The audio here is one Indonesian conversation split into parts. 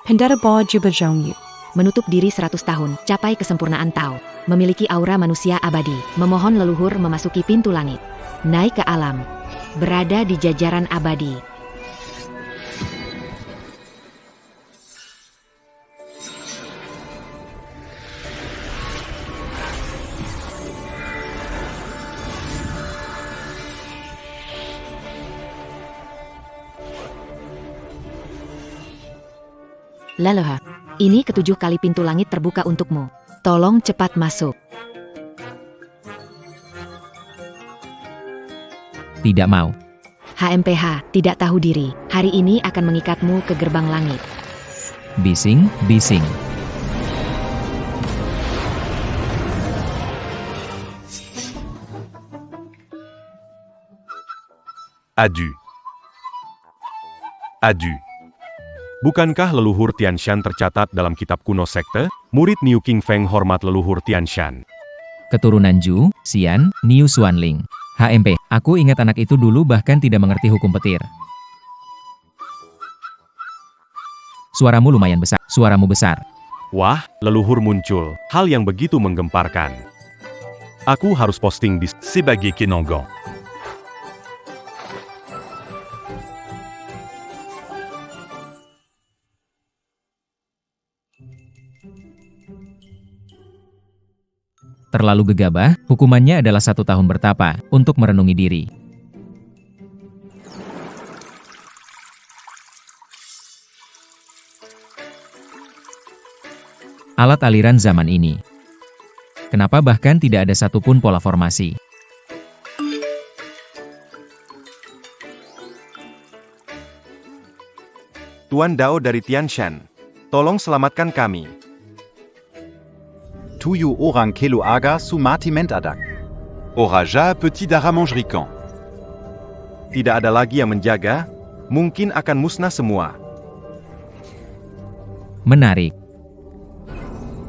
Pendeta Ba Juba Zhongyu. Menutup diri 100 tahun, capai kesempurnaan Tao. Memiliki aura manusia abadi, memohon leluhur memasuki pintu langit. Naik ke alam. Berada di jajaran abadi. Laleha. Ini ketujuh kali pintu langit terbuka untukmu. Tolong cepat masuk. Tidak mau. HMPH, tidak tahu diri. Hari ini akan mengikatmu ke gerbang langit. Bising, bising. Adu. Adu. Bukankah leluhur Tianshan tercatat dalam kitab kuno sekte? Murid Niu King Feng hormat leluhur Tianshan. Keturunan Zhu, Xian, Niu Xuanling. HMP, aku ingat anak itu dulu bahkan tidak mengerti hukum petir. Suaramu lumayan besar, suaramu besar. Wah, leluhur muncul. Hal yang begitu menggemparkan. Aku harus posting di sebagai Kinongo. Terlalu gegabah, hukumannya adalah 1 tahun bertapa, untuk merenungi diri. Alat aliran zaman ini. Kenapa bahkan tidak ada satupun pola formasi? Tuan Dao dari Tianshan, tolong selamatkan kami. Tuyu orang kelo aga su matiment adak. Oraja petit daramangerikan. Tidak ada lagi yang menjaga, mungkin akan musnah semua. Menarik.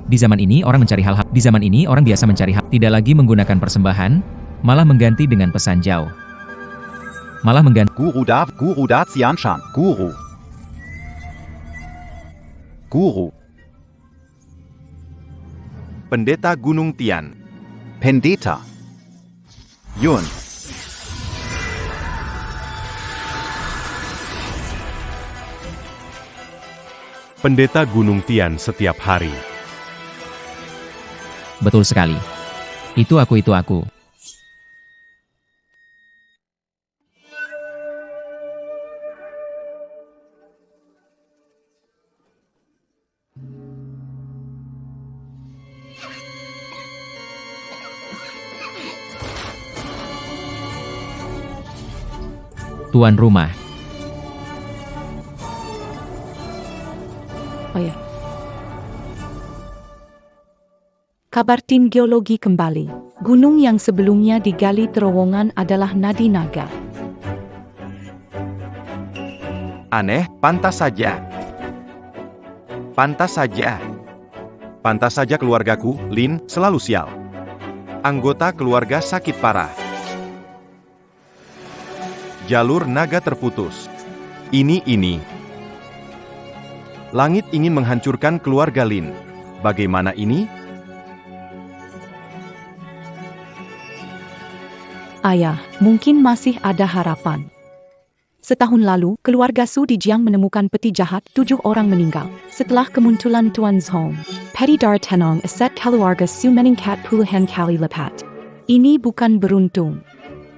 Di zaman ini orang mencari hal-hal. Di zaman ini orang biasa mencari hal. Tidak lagi menggunakan persembahan, malah mengganti dengan pesan jauh. Malah mengganti. Guru da Tianshan. Guru. Guru. Pendeta Gunung Tian. Pendeta. Yun. Pendeta Gunung Tian setiap hari. Betul sekali. Itu aku. Tuan rumah. Oh ya. Kabar tim geologi kembali. Gunung yang sebelumnya digali terowongan adalah Nadi Naga. Aneh, pantas saja. Pantas saja. Pantas saja keluargaku, Lin, selalu sial. Anggota keluarga sakit parah. Jalur naga terputus. Ini. Langit ingin menghancurkan keluarga Lin. Bagaimana ini? Ayah, mungkin masih ada harapan. Setahun lalu, keluarga Su di Jiang menemukan peti jahat, 7 orang meninggal. Setelah kemunculan Tuan Zhong, Peti Dar Tenong aset keluarga Su meningkat puluhan kali lipat. Ini bukan beruntung,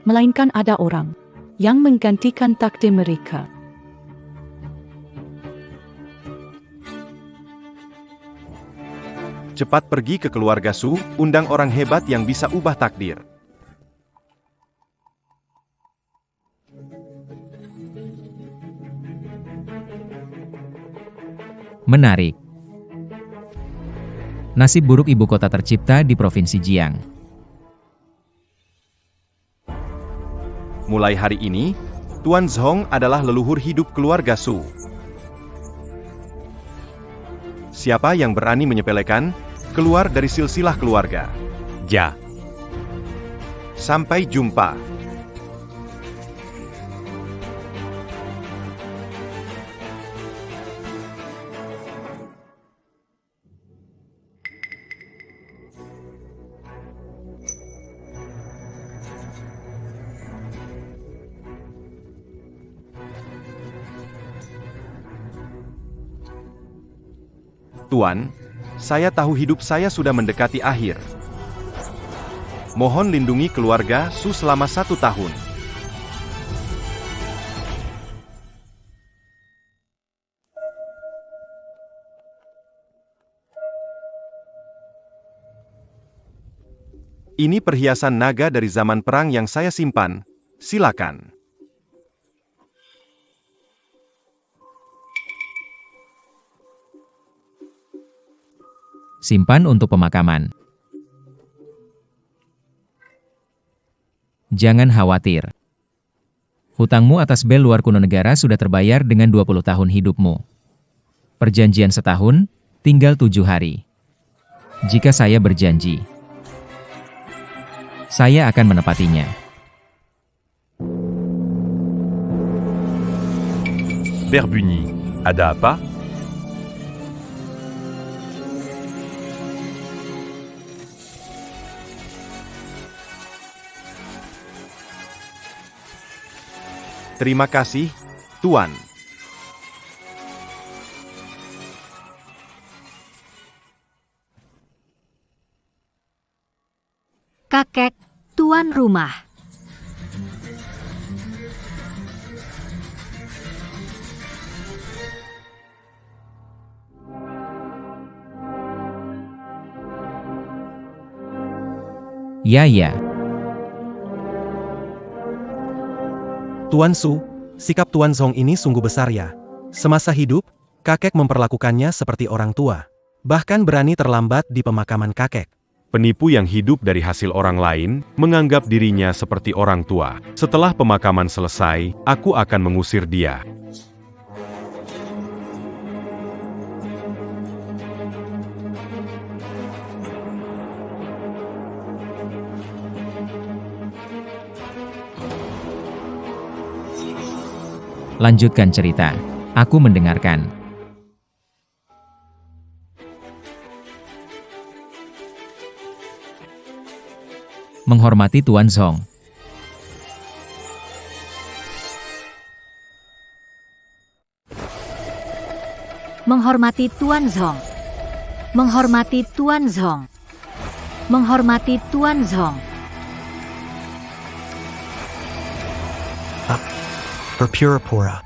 melainkan ada orang yang menggantikan takdir mereka. Cepat pergi ke keluarga Su, undang orang hebat yang bisa ubah takdir. Menarik. Nasib buruk ibu kota tercipta di Provinsi Jiang. Mulai hari ini, Tuan Zhong adalah leluhur hidup keluarga Su. Siapa yang berani menyepelekan, keluar dari silsilah keluarga. Ja. Sampai jumpa. Tuan, saya tahu hidup saya sudah mendekati akhir. Mohon lindungi keluarga Su selama 1 tahun. Ini perhiasan naga dari zaman perang yang saya simpan. Silakan. Simpan untuk pemakaman. Jangan khawatir. Hutangmu atas bel luar kuno negara sudah terbayar dengan 20 tahun hidupmu. Perjanjian setahun, tinggal 7 hari. Jika saya berjanji, saya akan menepatinya. Berbunyi. Ada apa? Terima kasih, Tuan. Kakek, tuan rumah. Ya. Tuan Su, sikap Tuan Zhong ini sungguh besar ya. Semasa hidup, kakek memperlakukannya seperti orang tua. Bahkan berani terlambat di pemakaman kakek. Penipu yang hidup dari hasil orang lain, menganggap dirinya seperti orang tua. Setelah pemakaman selesai, aku akan mengusir dia. Lanjutkan cerita. Aku mendengarkan. Menghormati Tuan Zhong. Menghormati Tuan Zhong. Menghormati Tuan Zhong. Menghormati Tuan Zhong. Berpura-pura.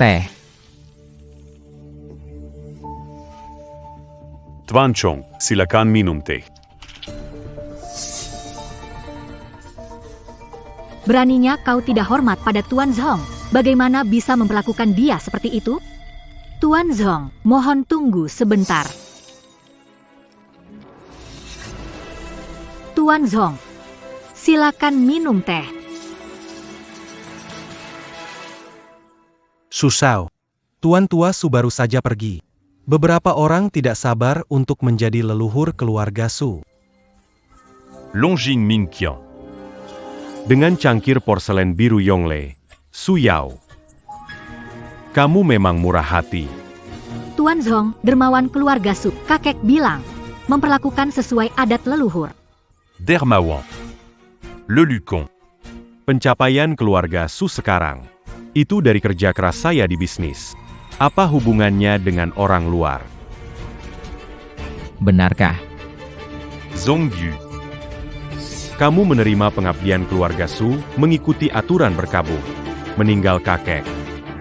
Teh. Tuan Chong, silakan minum teh. Beraninya kau tidak hormat pada Tuan Zhong. Bagaimana bisa memperlakukan dia seperti itu? Tuan Zhong, mohon tunggu sebentar. Tuan Zhong, silakan minum teh. Susau. Tuan tua Su baru saja pergi. Beberapa orang tidak sabar untuk menjadi leluhur keluarga Su. Longjing Minqian. Dengan cangkir porselen biru Yongle, Su Yao. Kamu memang murah hati. Tuan Zhong, dermawan keluarga Su, kakek bilang, memperlakukan sesuai adat leluhur. Dermawan. Le Lucon. Pencapaian keluarga Su sekarang. Itu dari kerja keras saya di bisnis. Apa hubungannya dengan orang luar? Benarkah? Zongyu. Kamu menerima pengabdian keluarga Su, mengikuti aturan berkabung. Meninggal kakek.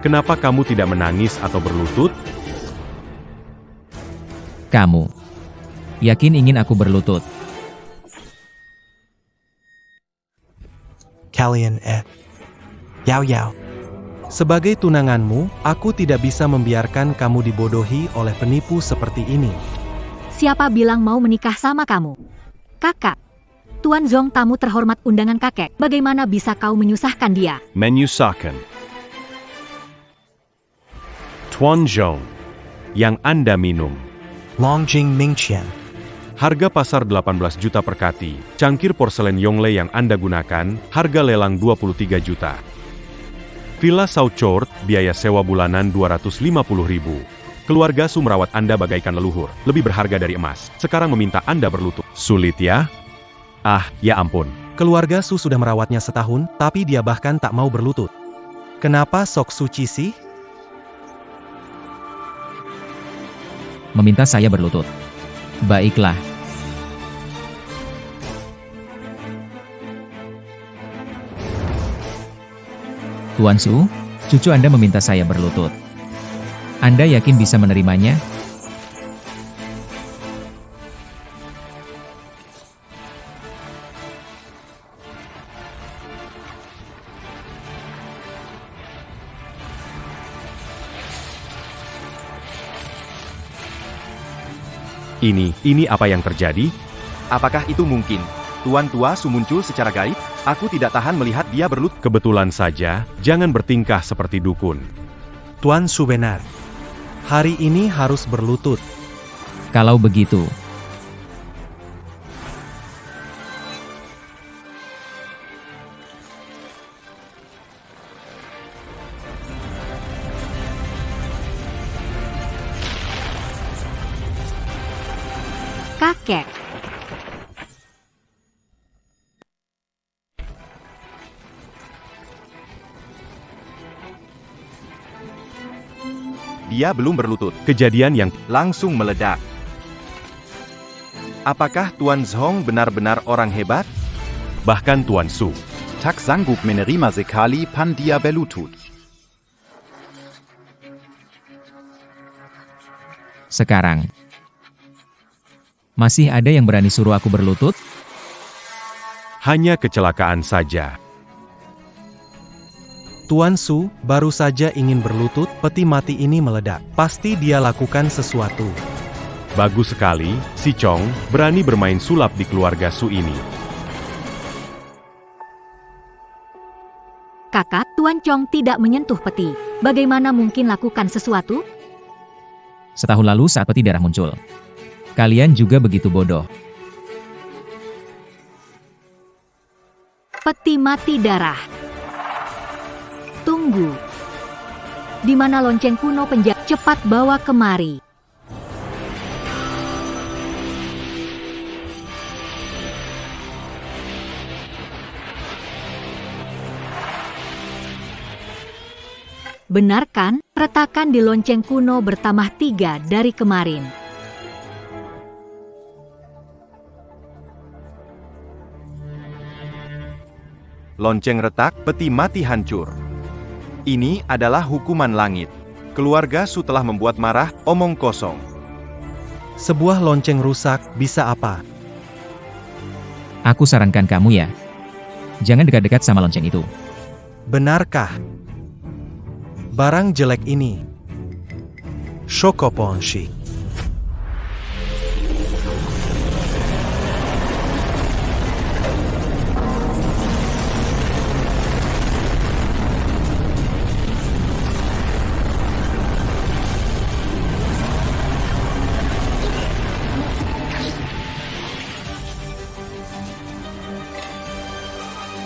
Kenapa kamu tidak menangis atau berlutut? Kamu yakin ingin aku berlutut? Kalian Yao. Sebagai tunanganmu, aku tidak bisa membiarkan kamu dibodohi oleh penipu seperti ini. Siapa bilang mau menikah sama kamu? Kakak, Tuan Zhong tamu terhormat undangan kakek. Bagaimana bisa kau menyusahkan dia? Menyusahkan. Tuan Zhong, yang Anda minum. Longjing Mingqian. Harga pasar 18 juta per kati. Cangkir porselen Yongle yang Anda gunakan, harga lelang 23 juta. Villa Sauchort, biaya sewa bulanan 250.000. Keluarga Su merawat Anda bagaikan leluhur, lebih berharga dari emas. Sekarang meminta Anda berlutut. Sulit ya? Ah, ya ampun. Keluarga Su sudah merawatnya setahun, tapi dia bahkan tak mau berlutut. Kenapa Sok Suci sih? Meminta saya berlutut. Baiklah. Tuan Su, cucu Anda meminta saya berlutut. Anda yakin bisa menerimanya? Ini apa yang terjadi? Apakah itu mungkin? Tuan Tua Su muncul secara gaib? Aku tidak tahan melihat dia berlutut. Kebetulan saja, jangan bertingkah seperti dukun. Tuan Su benar. Hari ini harus berlutut. Kalau begitu, Kakek. Dia belum berlutut. Kejadian yang Langsung meledak. Apakah Tuan Zhong benar-benar orang hebat? bahkan Tuan Su. Tak sanggup menerima sekali pan dia berlutut. sekarang. Masih ada yang berani suruh aku berlutut? Hanya kecelakaan saja. Tuan Su baru saja ingin berlutut, peti mati ini meledak. Pasti dia lakukan sesuatu. Bagus sekali, si Chong berani bermain sulap di keluarga Su ini. Kakak, Tuan Chong tidak menyentuh peti. Bagaimana mungkin lakukan sesuatu? Setahun lalu saat peti darah muncul. Kalian juga begitu bodoh. Peti mati darah. Tunggu. Di mana lonceng kuno penjaga? Cepat bawa kemari. Benar kan? Retakan di lonceng kuno bertambah 3 dari kemarin. Lonceng retak, peti mati hancur. Ini adalah hukuman langit. Keluarga Su telah membuat marah, omong kosong. Sebuah lonceng rusak, bisa apa? Aku sarankan kamu ya. Jangan dekat-dekat sama lonceng itu. Benarkah? Barang jelek ini. Shokoponshi.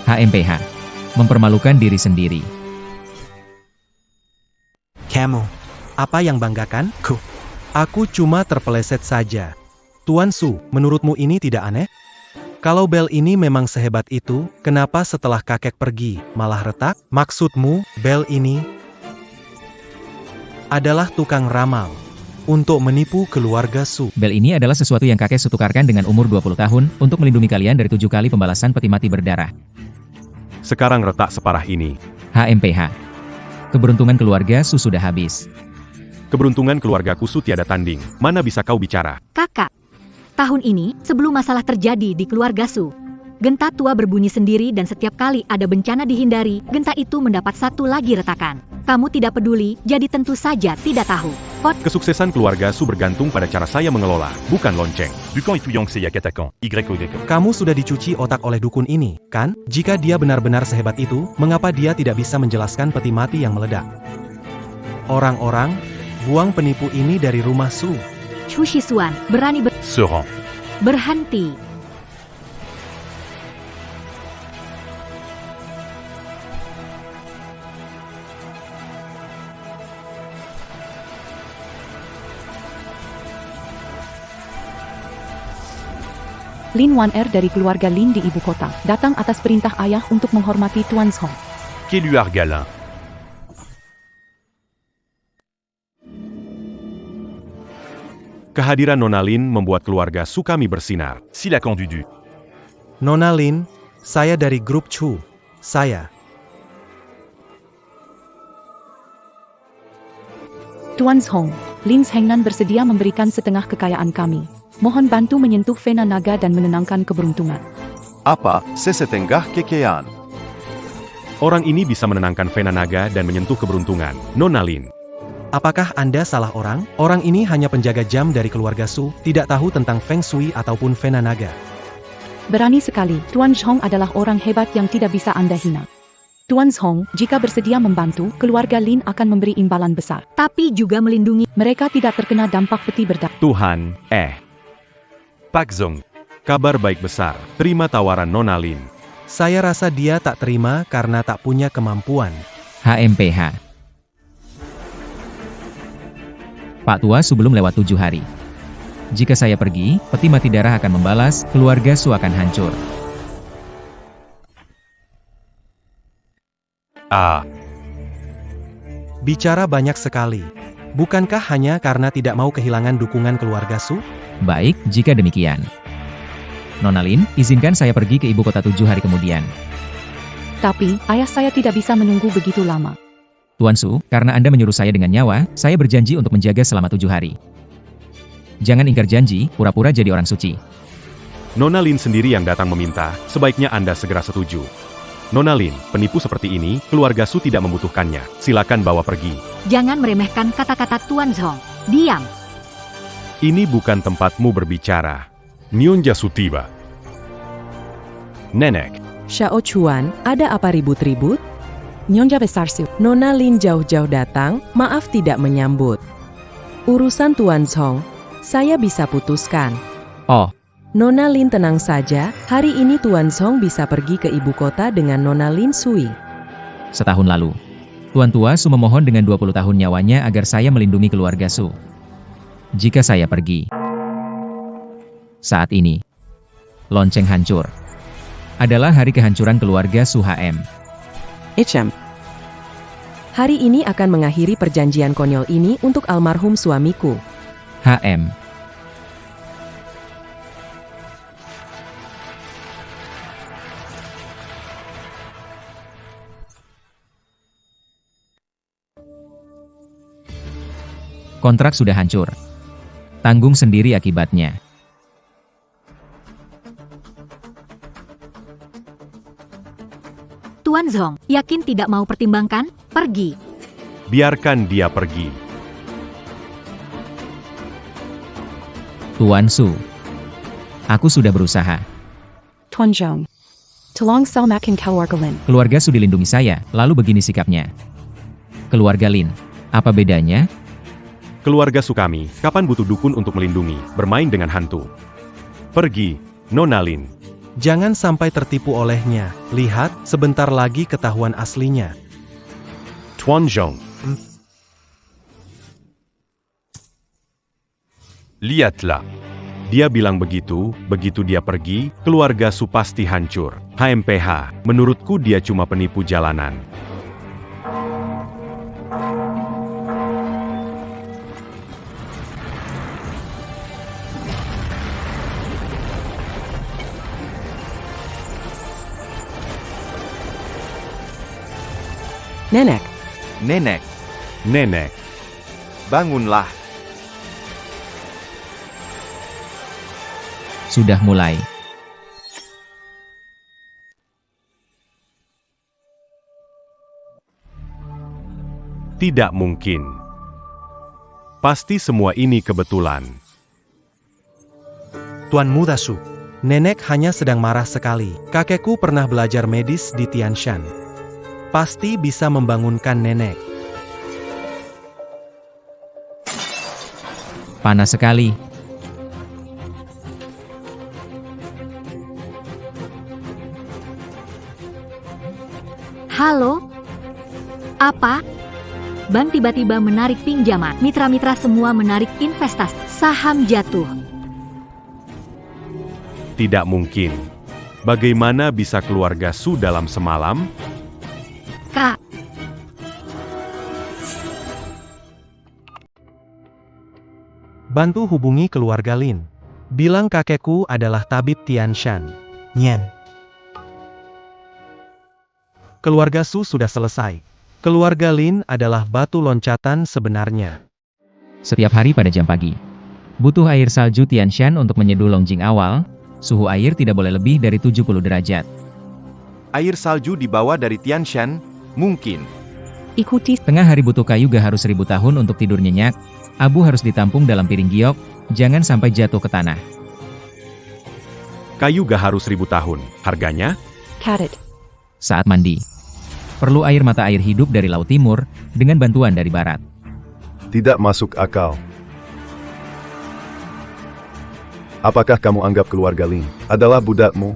HMPH. Mempermalukan diri sendiri. Kamu, apa yang banggakan? Aku cuma terpeleset saja. Tuan Su, menurutmu ini tidak aneh? Kalau bel ini memang sehebat itu, kenapa setelah kakek pergi, malah retak? Maksudmu, bel ini adalah tukang ramal untuk menipu keluarga Su. Bel ini adalah sesuatu yang kakek Su tukarkan dengan umur 20 tahun untuk melindungi kalian dari 7 kali pembalasan peti mati berdarah. Sekarang retak separah ini. HMPH. Keberuntungan keluarga Su sudah habis. Keberuntungan keluargaku Su tiada tanding. Mana bisa kau bicara? Kakak, tahun ini, sebelum masalah terjadi di keluarga Su, genta tua berbunyi sendiri dan setiap kali ada bencana dihindari, genta itu mendapat 1 lagi retakan. Kamu tidak peduli, jadi tentu saja tidak tahu. Kesuksesan keluarga Su bergantung pada cara saya mengelola, bukan lonceng. Dukan itu Yongse yak attaquant. YY. Kamu sudah dicuci otak oleh dukun ini, kan? Jika dia benar-benar sehebat itu, mengapa dia tidak bisa menjelaskan peti mati yang meledak? Orang-orang, buang penipu ini dari rumah Su. Chu Shisuan, berani Se rend. berhenti. Lin Wan Er dari keluarga Lin di ibu kota, datang atas perintah ayah untuk menghormati Tuan Zhong. Kéluard Galin. Kehadiran Nona Lin membuat keluarga Su kami bersinar. Silakan Dudu. Nona Lin, saya dari grup Chu. Saya. Tuan Zhong, Lin Hengnan bersedia memberikan setengah kekayaan kami. Mohon bantu menyentuh Vena Naga dan menenangkan keberuntungan. Apa sesetengah kekayaan? Orang ini bisa menenangkan Vena Naga dan menyentuh keberuntungan. Nona Lin. Apakah Anda salah orang? Orang ini hanya penjaga jam dari keluarga Su, tidak tahu tentang Feng Shui ataupun Vena Naga. Berani sekali, Tuan Zhong adalah orang hebat yang tidak bisa Anda hina. Tuan Zhong, jika bersedia membantu, keluarga Lin akan memberi imbalan besar. Tapi juga melindungi. Mereka tidak terkena dampak peti berdarah. Tuhan, Pak Zong. kabar baik besar. Terima tawaran Nona Lin. Saya rasa dia tak terima karena tak punya kemampuan. HMPH. Pak Tua Su belum lewat 7 hari. Jika saya pergi, peti mati darah akan membalas, keluarga Su akan hancur. Bicara banyak sekali. Bukankah hanya karena tidak mau kehilangan dukungan keluarga Su? Baik, jika demikian. Nona Lin, izinkan saya pergi ke ibu kota 7 hari kemudian. Tapi, ayah saya tidak bisa menunggu begitu lama. Tuan Su, karena Anda menyuruh saya dengan nyawa, saya berjanji untuk menjaga selama 7 hari. Jangan ingkar janji, pura-pura jadi orang suci. Nona Lin sendiri yang datang meminta, sebaiknya Anda segera setuju. Nona Lin, penipu seperti ini, keluarga Su tidak membutuhkannya. Silakan bawa pergi. Jangan meremehkan kata-kata Tuan Zhong. Diam. Ini bukan tempatmu berbicara. Nyonja Su tiba. Nenek. Xiao Chuan, ada apa ribut-ribut? Nyonya besar Su. Nona Lin jauh-jauh datang, maaf tidak menyambut. Urusan Tuan Zhong, saya bisa putuskan. Oh, Nona Lin tenang saja, hari ini Tuan Zhong bisa pergi ke ibu kota dengan Nona Lin Sui. setahun lalu. Tuan Tua Su memohon dengan 20 tahun nyawanya agar saya melindungi keluarga Su. Jika saya pergi. Saat ini. Lonceng hancur. Adalah hari kehancuran keluarga Su HM. HM. Hari ini akan mengakhiri perjanjian konyol ini untuk almarhum suamiku. HM. Kontrak sudah hancur. Tanggung sendiri akibatnya. Tuan Zhong, yakin tidak mau pertimbangkan? Pergi. Biarkan dia pergi. Tuan Su. Aku sudah berusaha. Tuan Zhong. Tolong selamatkan keluarga Lin. Keluarga Su dilindungi saya, lalu begini sikapnya. Keluarga Lin. Apa bedanya? Keluarga Su kami, kapan butuh dukun untuk melindungi, bermain dengan hantu. Pergi, Nona Lin. Jangan sampai tertipu olehnya. Lihat, sebentar lagi ketahuan aslinya. Tuan Zhong. Lihatlah. Dia bilang begitu dia pergi, keluarga Su pasti hancur. HMPH, menurutku dia cuma penipu jalanan. Nenek, Nenek, Nenek, bangunlah. Sudah mulai. tidak mungkin. Pasti semua ini kebetulan. Tuan Muda Su, nenek hanya sedang marah sekali. Kakekku pernah belajar medis di Tianshan. Pasti bisa membangunkan nenek. Panas sekali. Halo? Apa? Bank tiba-tiba menarik pinjaman. Mitra-mitra semua menarik investasi. Saham jatuh. Tidak mungkin. Bagaimana bisa keluarga Su dalam semalam? Kak, Bantu hubungi keluarga Lin. Bilang kakekku adalah tabib Tian Shan. Nyen. Keluarga Su sudah selesai. Keluarga Lin adalah batu loncatan sebenarnya. Setiap hari pada jam pagi. Butuh air salju Tianshan untuk menyeduh Longjing awal, suhu air tidak boleh lebih dari 70 derajat. Air salju dibawa dari Tian Shan? Mungkin. Ikuti Tengah hari butuh kayu gak harus 1000 tahun untuk tidur nyenyak, abu harus ditampung dalam piring giok, jangan sampai jatuh ke tanah. Kayu gak harus 1000 tahun. Harganya? Karat. Saat mandi. Perlu air mata air hidup dari Laut Timur, dengan bantuan dari Barat. Tidak masuk akal. Apakah kamu anggap keluarga Lin adalah budakmu?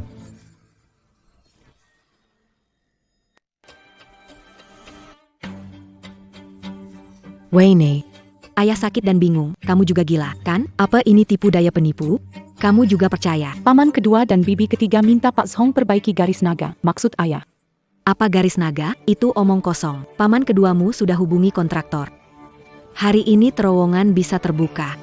Weine. Ayah sakit dan bingung, kamu juga gila, kan? Apa ini tipu daya penipu? Kamu juga percaya? Paman kedua dan bibi ketiga minta Pak Zhong perbaiki garis naga. Maksud ayah. Apa garis naga? Itu omong kosong. Paman keduamu sudah hubungi kontraktor. Hari ini terowongan bisa terbuka.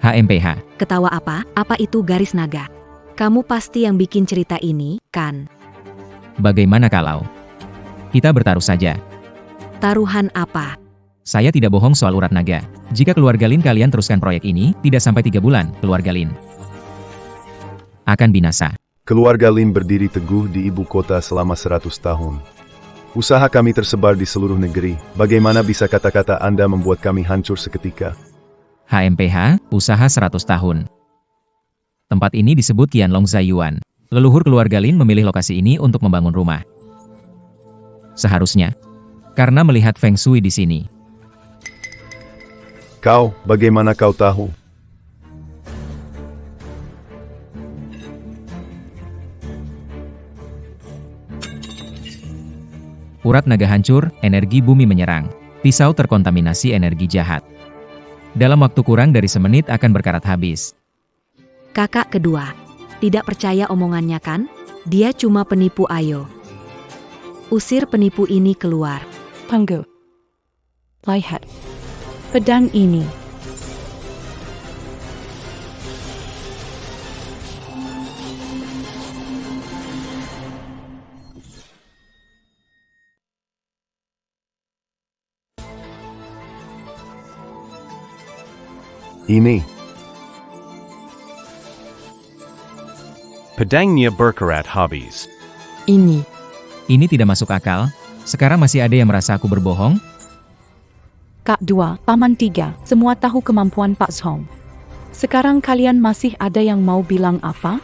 HMPH. Ketawa apa? Apa itu garis naga? Kamu pasti yang bikin cerita ini, kan? Bagaimana kalau kita bertaruh saja? Taruhan apa? Saya tidak bohong soal urat naga. Jika keluarga Lin kalian teruskan proyek ini, tidak sampai 3 bulan, keluarga Lin akan binasa. Keluarga Lin berdiri teguh di ibu kota selama 100 tahun. Usaha kami tersebar di seluruh negeri. Bagaimana bisa kata-kata Anda membuat kami hancur seketika? HMPH, usaha 100 tahun. Tempat ini disebut Qianlong Zayuan. Leluhur keluarga Lin memilih lokasi ini untuk membangun rumah. Seharusnya, karena melihat Feng Shui di sini. Kau, bagaimana kau tahu? Urat naga hancur, energi bumi menyerang. Pisau terkontaminasi energi jahat. Dalam waktu kurang dari semenit akan berkarat habis. Kakak kedua. Tidak percaya omongannya kan? Dia cuma penipu ayo. Usir penipu ini keluar. Panggu. Lihat. Pedang ini. Ini. Pedangnya berkarat habis. Ini. Ini tidak masuk akal. Sekarang masih ada yang merasa aku berbohong? Kak 2, Paman 3, semua tahu kemampuan Pak Zhong. Sekarang kalian masih ada yang mau bilang apa?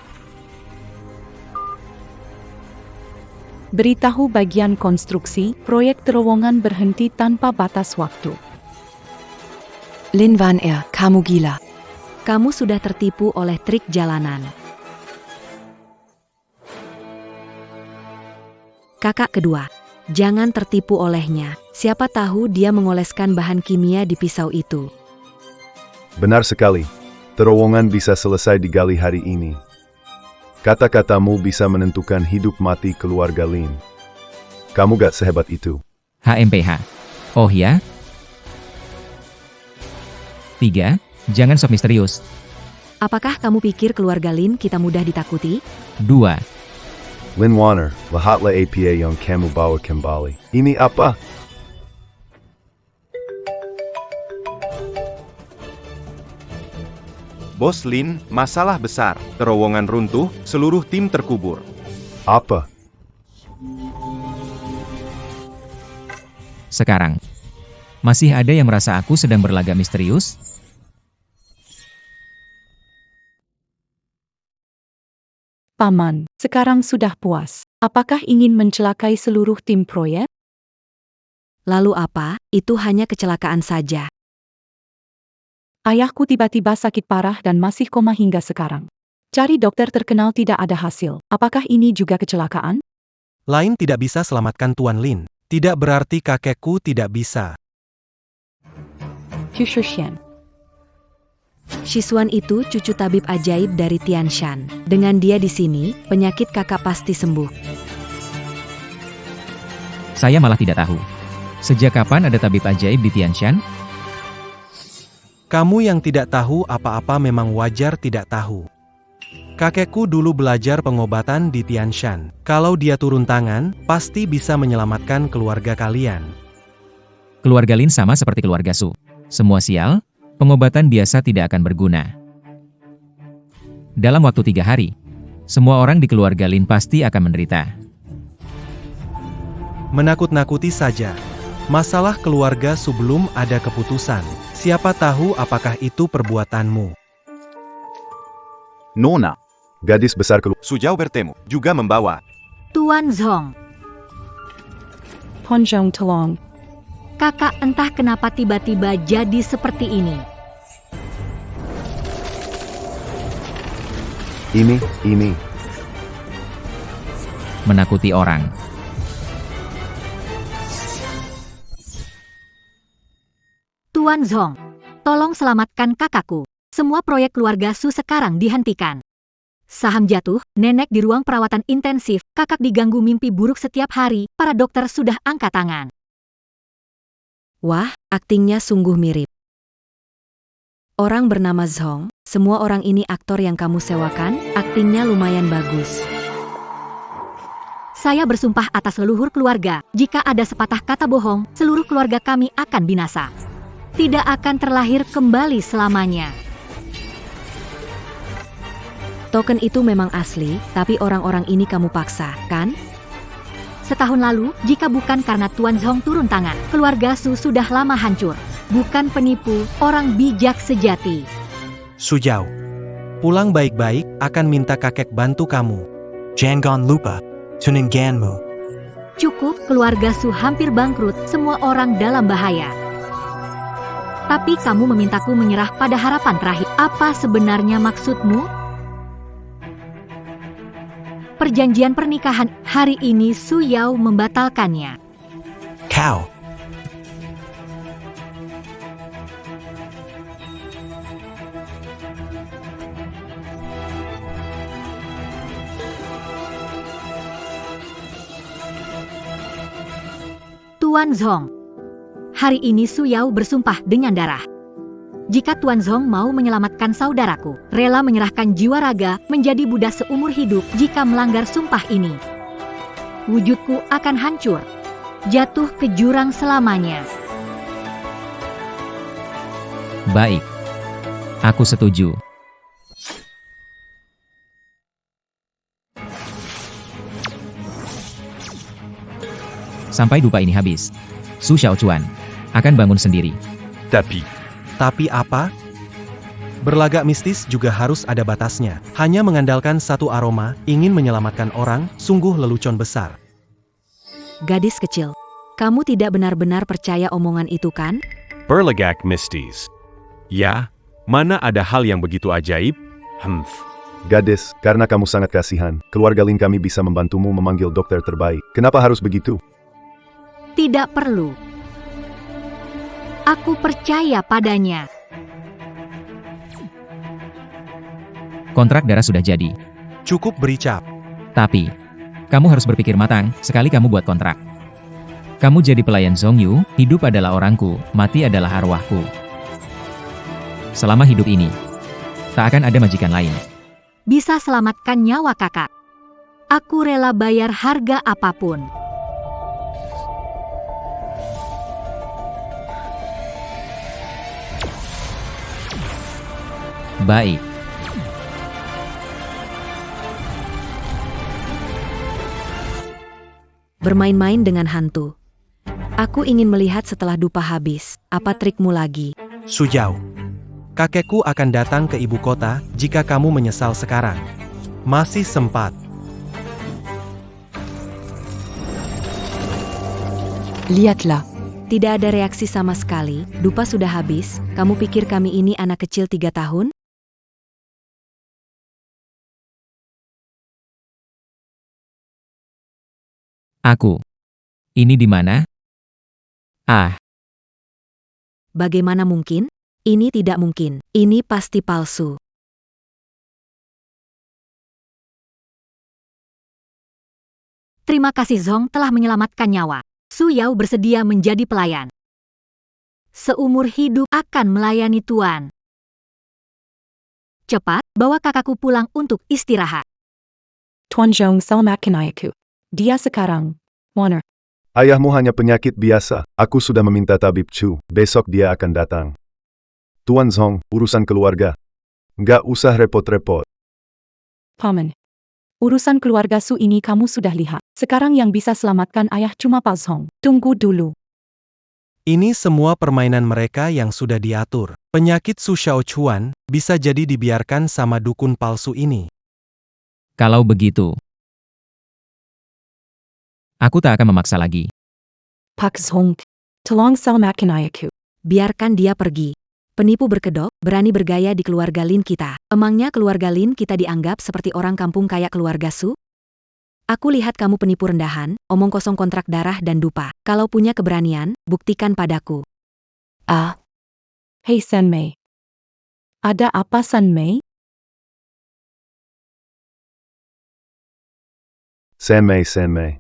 Beritahu bagian konstruksi, proyek terowongan berhenti tanpa batas waktu. Lin Van Er, kamu gila. Kamu sudah tertipu oleh trik jalanan. Kakak kedua. Jangan tertipu olehnya. Siapa tahu dia mengoleskan bahan kimia di pisau itu. Benar sekali. Terowongan bisa selesai digali hari ini. Kata-katamu bisa menentukan hidup mati keluarga Lin. Kamu gak sehebat itu. HMPH. Oh ya? 3. Jangan sok misterius. Apakah kamu pikir keluarga Lin kita mudah ditakuti? 2. Lin Warner, lahatlah APA yang kamu bawa kembali. Ini apa? Bos Lin, masalah besar. Terowongan runtuh, seluruh tim terkubur. Apa? Sekarang, masih ada yang merasa aku sedang berlagak misterius? Paman, sekarang sudah puas. Apakah ingin mencelakai seluruh tim proyek? Lalu apa? Itu hanya kecelakaan saja. Ayahku tiba-tiba sakit parah dan masih koma hingga sekarang. Cari dokter terkenal tidak ada hasil. Apakah ini juga kecelakaan? Lain tidak bisa selamatkan Tuan Lin. Tidak berarti kakekku tidak bisa. Fushushian. Shisuan itu cucu tabib ajaib dari Tianshan. Dengan dia di sini, penyakit kakak pasti sembuh. Saya malah tidak tahu. Sejak kapan ada tabib ajaib di Tianshan? Kamu yang tidak tahu apa-apa memang wajar tidak tahu. Kakekku dulu belajar pengobatan di Tianshan. Kalau dia turun tangan, pasti bisa menyelamatkan keluarga kalian. Keluarga Lin sama seperti keluarga Su. Semua sial, pengobatan biasa tidak akan berguna. Dalam waktu 3 hari, semua orang di keluarga Lin pasti akan menderita. Menakut-nakuti saja. Masalah keluarga sebelum ada keputusan. Siapa tahu apakah itu perbuatanmu. Nona, gadis besar Sujau bertemu, juga membawa. Tuan Zhong, Honjong Tolong. kakak entah kenapa tiba-tiba jadi seperti ini. ini. Menakuti orang. Tuan Zhong, tolong selamatkan kakakku. Semua proyek keluarga Su sekarang dihentikan. Saham jatuh, nenek di ruang perawatan intensif, kakak diganggu mimpi buruk setiap hari, para dokter sudah angkat tangan. Wah, aktingnya sungguh mirip. Orang bernama Zhong, semua orang ini aktor yang kamu sewakan, aktingnya lumayan bagus. Saya bersumpah atas leluhur keluarga, jika ada sepatah kata bohong, seluruh keluarga kami akan binasa. Tidak akan terlahir kembali selamanya. Token itu memang asli, tapi orang-orang ini kamu paksa, kan? Setahun lalu, jika bukan karena Tuan Zhong turun tangan, keluarga Su sudah lama hancur. Bukan penipu, orang bijak sejati. Sujau. Pulang baik-baik, akan minta kakek bantu kamu. Jangan lupa, tuningganmu. Cukup, keluarga Su hampir bangkrut, semua orang dalam bahaya. Tapi kamu memintaku menyerah pada harapan terakhir. Apa sebenarnya maksudmu? Perjanjian pernikahan, hari ini Su Yao membatalkannya. Kau. Tuan Zhong. Hari ini Su Yao bersumpah dengan darah. Jika Tuan Zhong mau menyelamatkan saudaraku, rela menyerahkan jiwa raga, menjadi budak seumur hidup jika melanggar sumpah ini. Wujudku akan hancur. Jatuh ke jurang selamanya. Baik. Aku setuju. Sampai dupa ini habis, Su Xiaochuan akan bangun sendiri. Tapi apa? Berlagak mistis juga harus ada batasnya. Hanya mengandalkan satu aroma, ingin menyelamatkan orang, sungguh lelucon besar. Gadis kecil, kamu tidak benar-benar percaya omongan itu kan? Berlagak mistis. Ya, mana ada hal yang begitu ajaib? Gadis, karena kamu sangat kasihan, keluarga Lin kami bisa membantumu memanggil dokter terbaik. Kenapa harus begitu? Tidak perlu. Aku percaya padanya. Kontrak darah sudah jadi. Cukup beri cap. Tapi, kamu harus berpikir matang sekali kamu buat kontrak. Kamu jadi pelayan Zhongyu, hidup adalah orangku, mati adalah arwahku. Selama hidup ini, tak akan ada majikan lain. Bisa selamatkan nyawa kakak. Aku rela bayar harga apapun. Baik. Bermain-main dengan hantu. Aku ingin melihat setelah dupa habis, apa trikmu lagi? Sujau. Kakekku akan datang ke ibu kota, jika kamu menyesal sekarang. Masih sempat. Lihatlah. Tidak ada reaksi sama sekali, dupa sudah habis, kamu pikir kami ini anak kecil 3 tahun? Aku. Ini di mana? Ah, Bagaimana mungkin? Ini tidak mungkin. Ini pasti palsu. Terima kasih Zhong telah menyelamatkan nyawa. Su Yao bersedia menjadi pelayan. Seumur hidup akan melayani Tuan. Cepat, bawa kakakku pulang untuk istirahat. Tuan Zhong selamatkan ayahku. Dia sekarang. Warner. Ayahmu hanya penyakit biasa. Aku sudah meminta tabib Chu. Besok dia akan datang. Tuan Zhong, urusan keluarga. Nggak usah repot-repot. Paman. Urusan keluarga Su ini kamu sudah lihat. Sekarang yang bisa selamatkan ayah cuma Pak Zhong. Tunggu dulu. Ini semua permainan mereka yang sudah diatur. Penyakit Su Xiaochuan bisa jadi dibiarkan sama dukun palsu ini. Kalau begitu, aku tak akan memaksa lagi. Pak Zhong. Tolong selamatkan ayahku. Biarkan dia pergi. Penipu berkedok, berani bergaya di keluarga Lin kita. Emangnya keluarga Lin kita dianggap seperti orang kampung kayak keluarga Su? Aku lihat kamu penipu rendahan, omong kosong kontrak darah dan dupa. Kalau punya keberanian, buktikan padaku. Hei San Mei. Ada apa San Mei? San Mei, San Mei.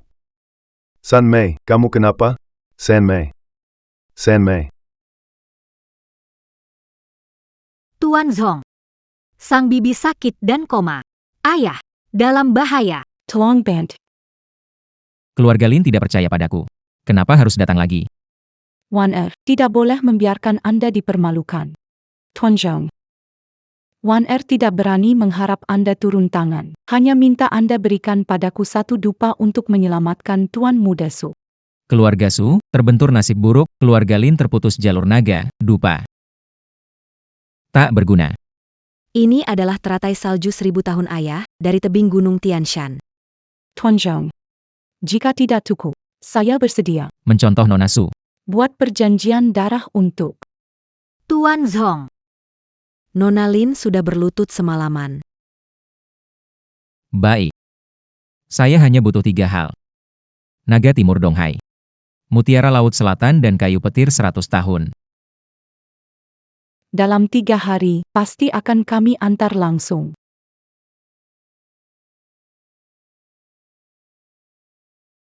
San Mei, kamu kenapa? San Mei. San Mei. Tuan Zhong. Sang bibi sakit dan koma. Ayah, dalam bahaya. Tolong Bant. Keluarga Lin tidak percaya padaku. Kenapa harus datang lagi? Warner, tidak boleh membiarkan Anda dipermalukan. Tuan Zhong. Warner tidak berani mengharap Anda turun tangan. Hanya minta Anda berikan padaku satu dupa untuk menyelamatkan Tuan Muda Su. Keluarga Su, terbentur nasib buruk, keluarga Lin terputus jalur naga, dupa. Tak berguna. Ini adalah teratai salju 1000 tahun ayah, dari tebing gunung Tianshan. Tuan Zhong. Jika tidak cukup, saya bersedia. Mencontoh Nona Su. Buat perjanjian darah untuk. Tuan Zhong. Nona Lin sudah berlutut semalaman. Baik. Saya hanya butuh 3 hal. Naga Timur Donghai. Mutiara Laut Selatan dan kayu petir 100 tahun. Dalam 3 hari, pasti akan kami antar langsung.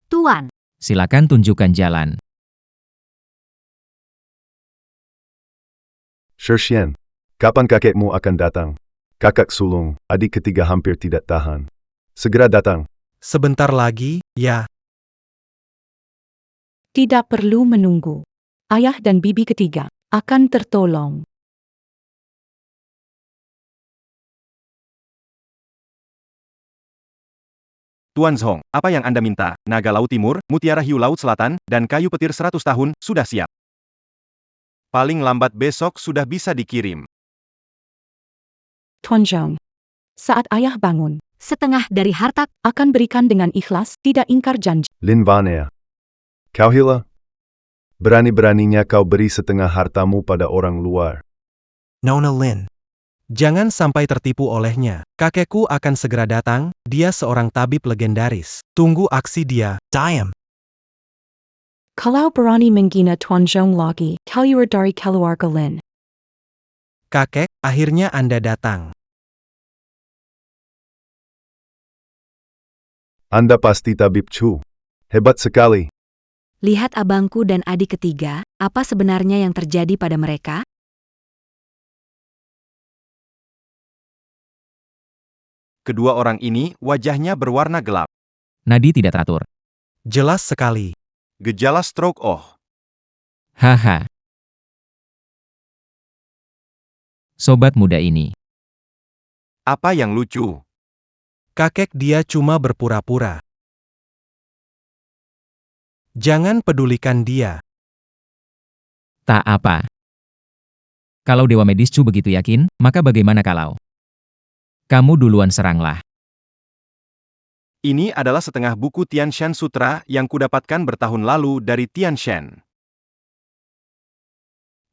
Tuan. Silakan tunjukkan jalan. Shirshian, kapan kakekmu akan datang? Kakak sulung, adik ketiga hampir tidak tahan. Segera datang. Sebentar lagi, ya. Tidak perlu menunggu. Ayah dan bibi ketiga akan tertolong. Tuan Zhong, apa yang Anda minta? Naga Laut Timur, Mutiara Hiu Laut Selatan, dan kayu petir 100 tahun, sudah siap. Paling lambat besok sudah bisa dikirim. Tuan Zhong. Saat ayah bangun, Setengah dari harta akan berikan dengan ikhlas, tidak ingkar janji. Lin Vanea. Kau hila? Berani-beraninya kau beri setengah hartamu pada orang luar. Nona Lin. Jangan sampai tertipu olehnya. Kakekku akan segera datang, dia seorang tabib legendaris. Tunggu aksi dia, Diam. Kalau berani menghina Tuan Zhong lagi, keluar dari keluarga Lin. Kakek, akhirnya Anda datang. Anda pasti tabib Chu. Hebat sekali. Lihat abangku dan adik ketiga, apa sebenarnya yang terjadi pada mereka? Kedua orang ini wajahnya berwarna gelap. Nadi tidak teratur. Jelas sekali. Gejala stroke. Haha. Sobat muda ini. Apa yang lucu? Kakek dia cuma berpura-pura. Jangan pedulikan dia. Tak apa. Kalau Dewa Medis Chu begitu yakin, maka bagaimana kalau kamu duluan seranglah. Ini adalah setengah buku Tianshan Sutra yang kudapatkan bertahun lalu dari Tianshan.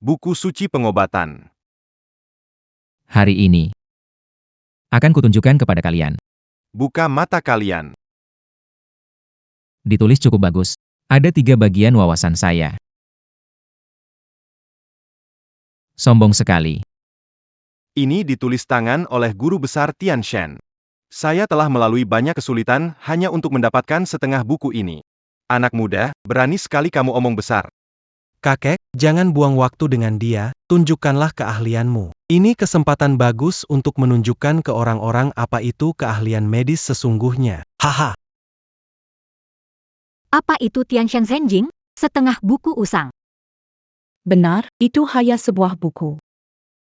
Buku suci pengobatan. Hari ini akan kutunjukkan kepada kalian. Buka mata kalian. Ditulis cukup bagus. Ada 3 bagian wawasan saya. Sombong sekali. Ini ditulis tangan oleh Guru Besar Tianshan. Saya telah melalui banyak kesulitan hanya untuk mendapatkan setengah buku ini. Anak muda, berani sekali kamu omong besar. Kakek, jangan buang waktu dengan dia, tunjukkanlah keahlianmu. Ini kesempatan bagus untuk menunjukkan ke orang-orang apa itu keahlian medis sesungguhnya. Haha. Apa itu Tianshan Senjing? Setengah buku usang. Benar, itu hanya sebuah buku.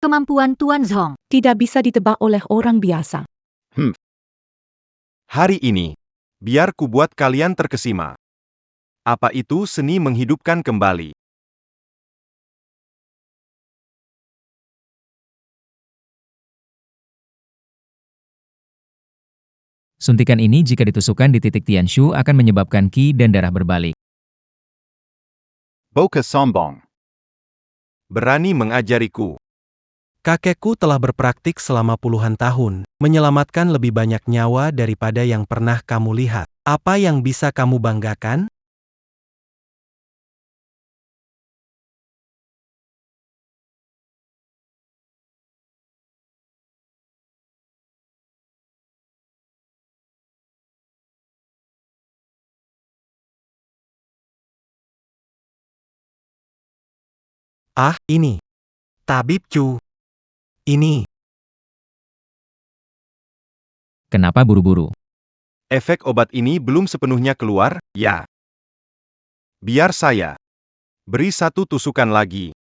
Kemampuan Tuan Zhong. Tidak bisa ditebak oleh orang biasa. Hari ini, biar ku buat kalian terkesima. Apa itu seni menghidupkan kembali? Suntikan ini jika ditusukkan di titik Tianshu akan menyebabkan qi dan darah berbalik. Boka sombong. Berani mengajariku. Kakekku telah berpraktik selama puluhan tahun, menyelamatkan lebih banyak nyawa daripada yang pernah kamu lihat. Apa yang bisa kamu banggakan? Ah, ini. Tabib Chu. Ini. Kenapa buru-buru? Efek obat ini belum sepenuhnya keluar, ya. Biar saya beri satu tusukan lagi.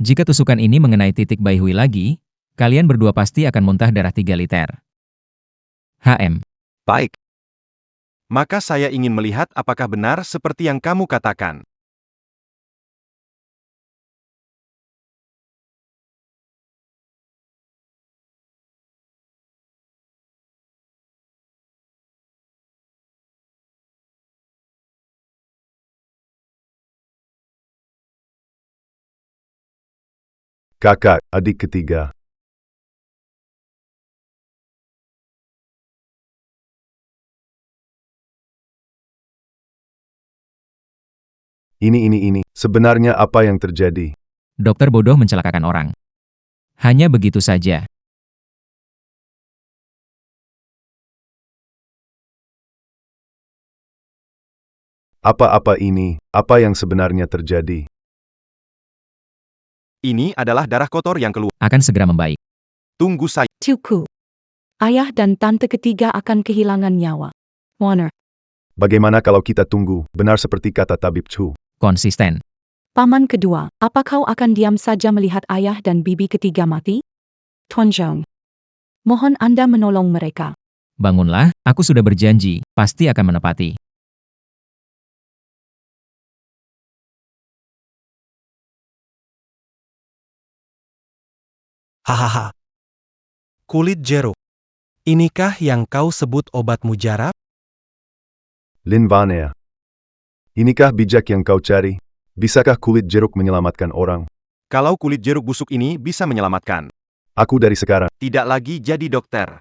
Jika tusukan ini mengenai titik Baihui lagi, kalian berdua pasti akan muntah darah 3 liter. HM. Baik. Maka saya ingin melihat apakah benar seperti yang kamu katakan. Kakak, adik ketiga. Ini. Sebenarnya apa yang terjadi? Dokter bodoh mencelakakan orang. Hanya begitu saja. Apa-apa ini? Apa yang sebenarnya terjadi? Ini adalah darah kotor yang keluar. Akan segera membaik. Tunggu saya. Tuku. Ayah dan tante ketiga akan kehilangan nyawa. Warner. Bagaimana kalau kita tunggu, benar seperti kata Tabib Chu? Konsisten. Paman kedua, apa kau akan diam saja melihat ayah dan bibi ketiga mati? Tuan Zhong. Mohon Anda menolong mereka. Bangunlah, aku sudah berjanji, pasti akan menepati. Hahaha. Kulit jeruk. Inikah yang kau sebut obat mujarab? Lin Vanea. Inikah bijak yang kau cari? Bisakah kulit jeruk menyelamatkan orang? Kalau kulit jeruk busuk ini bisa menyelamatkan. Aku dari sekarang. Tidak lagi jadi dokter.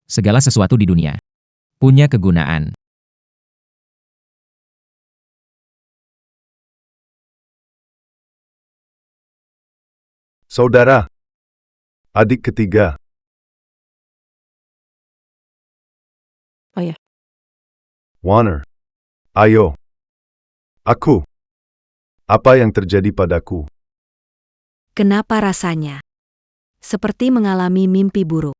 Segala sesuatu di dunia punya kegunaan. Saudara. Adik ketiga. Ayah. Warner. Ayo. Aku. Apa yang terjadi padaku? Kenapa rasanya? Seperti mengalami mimpi buruk.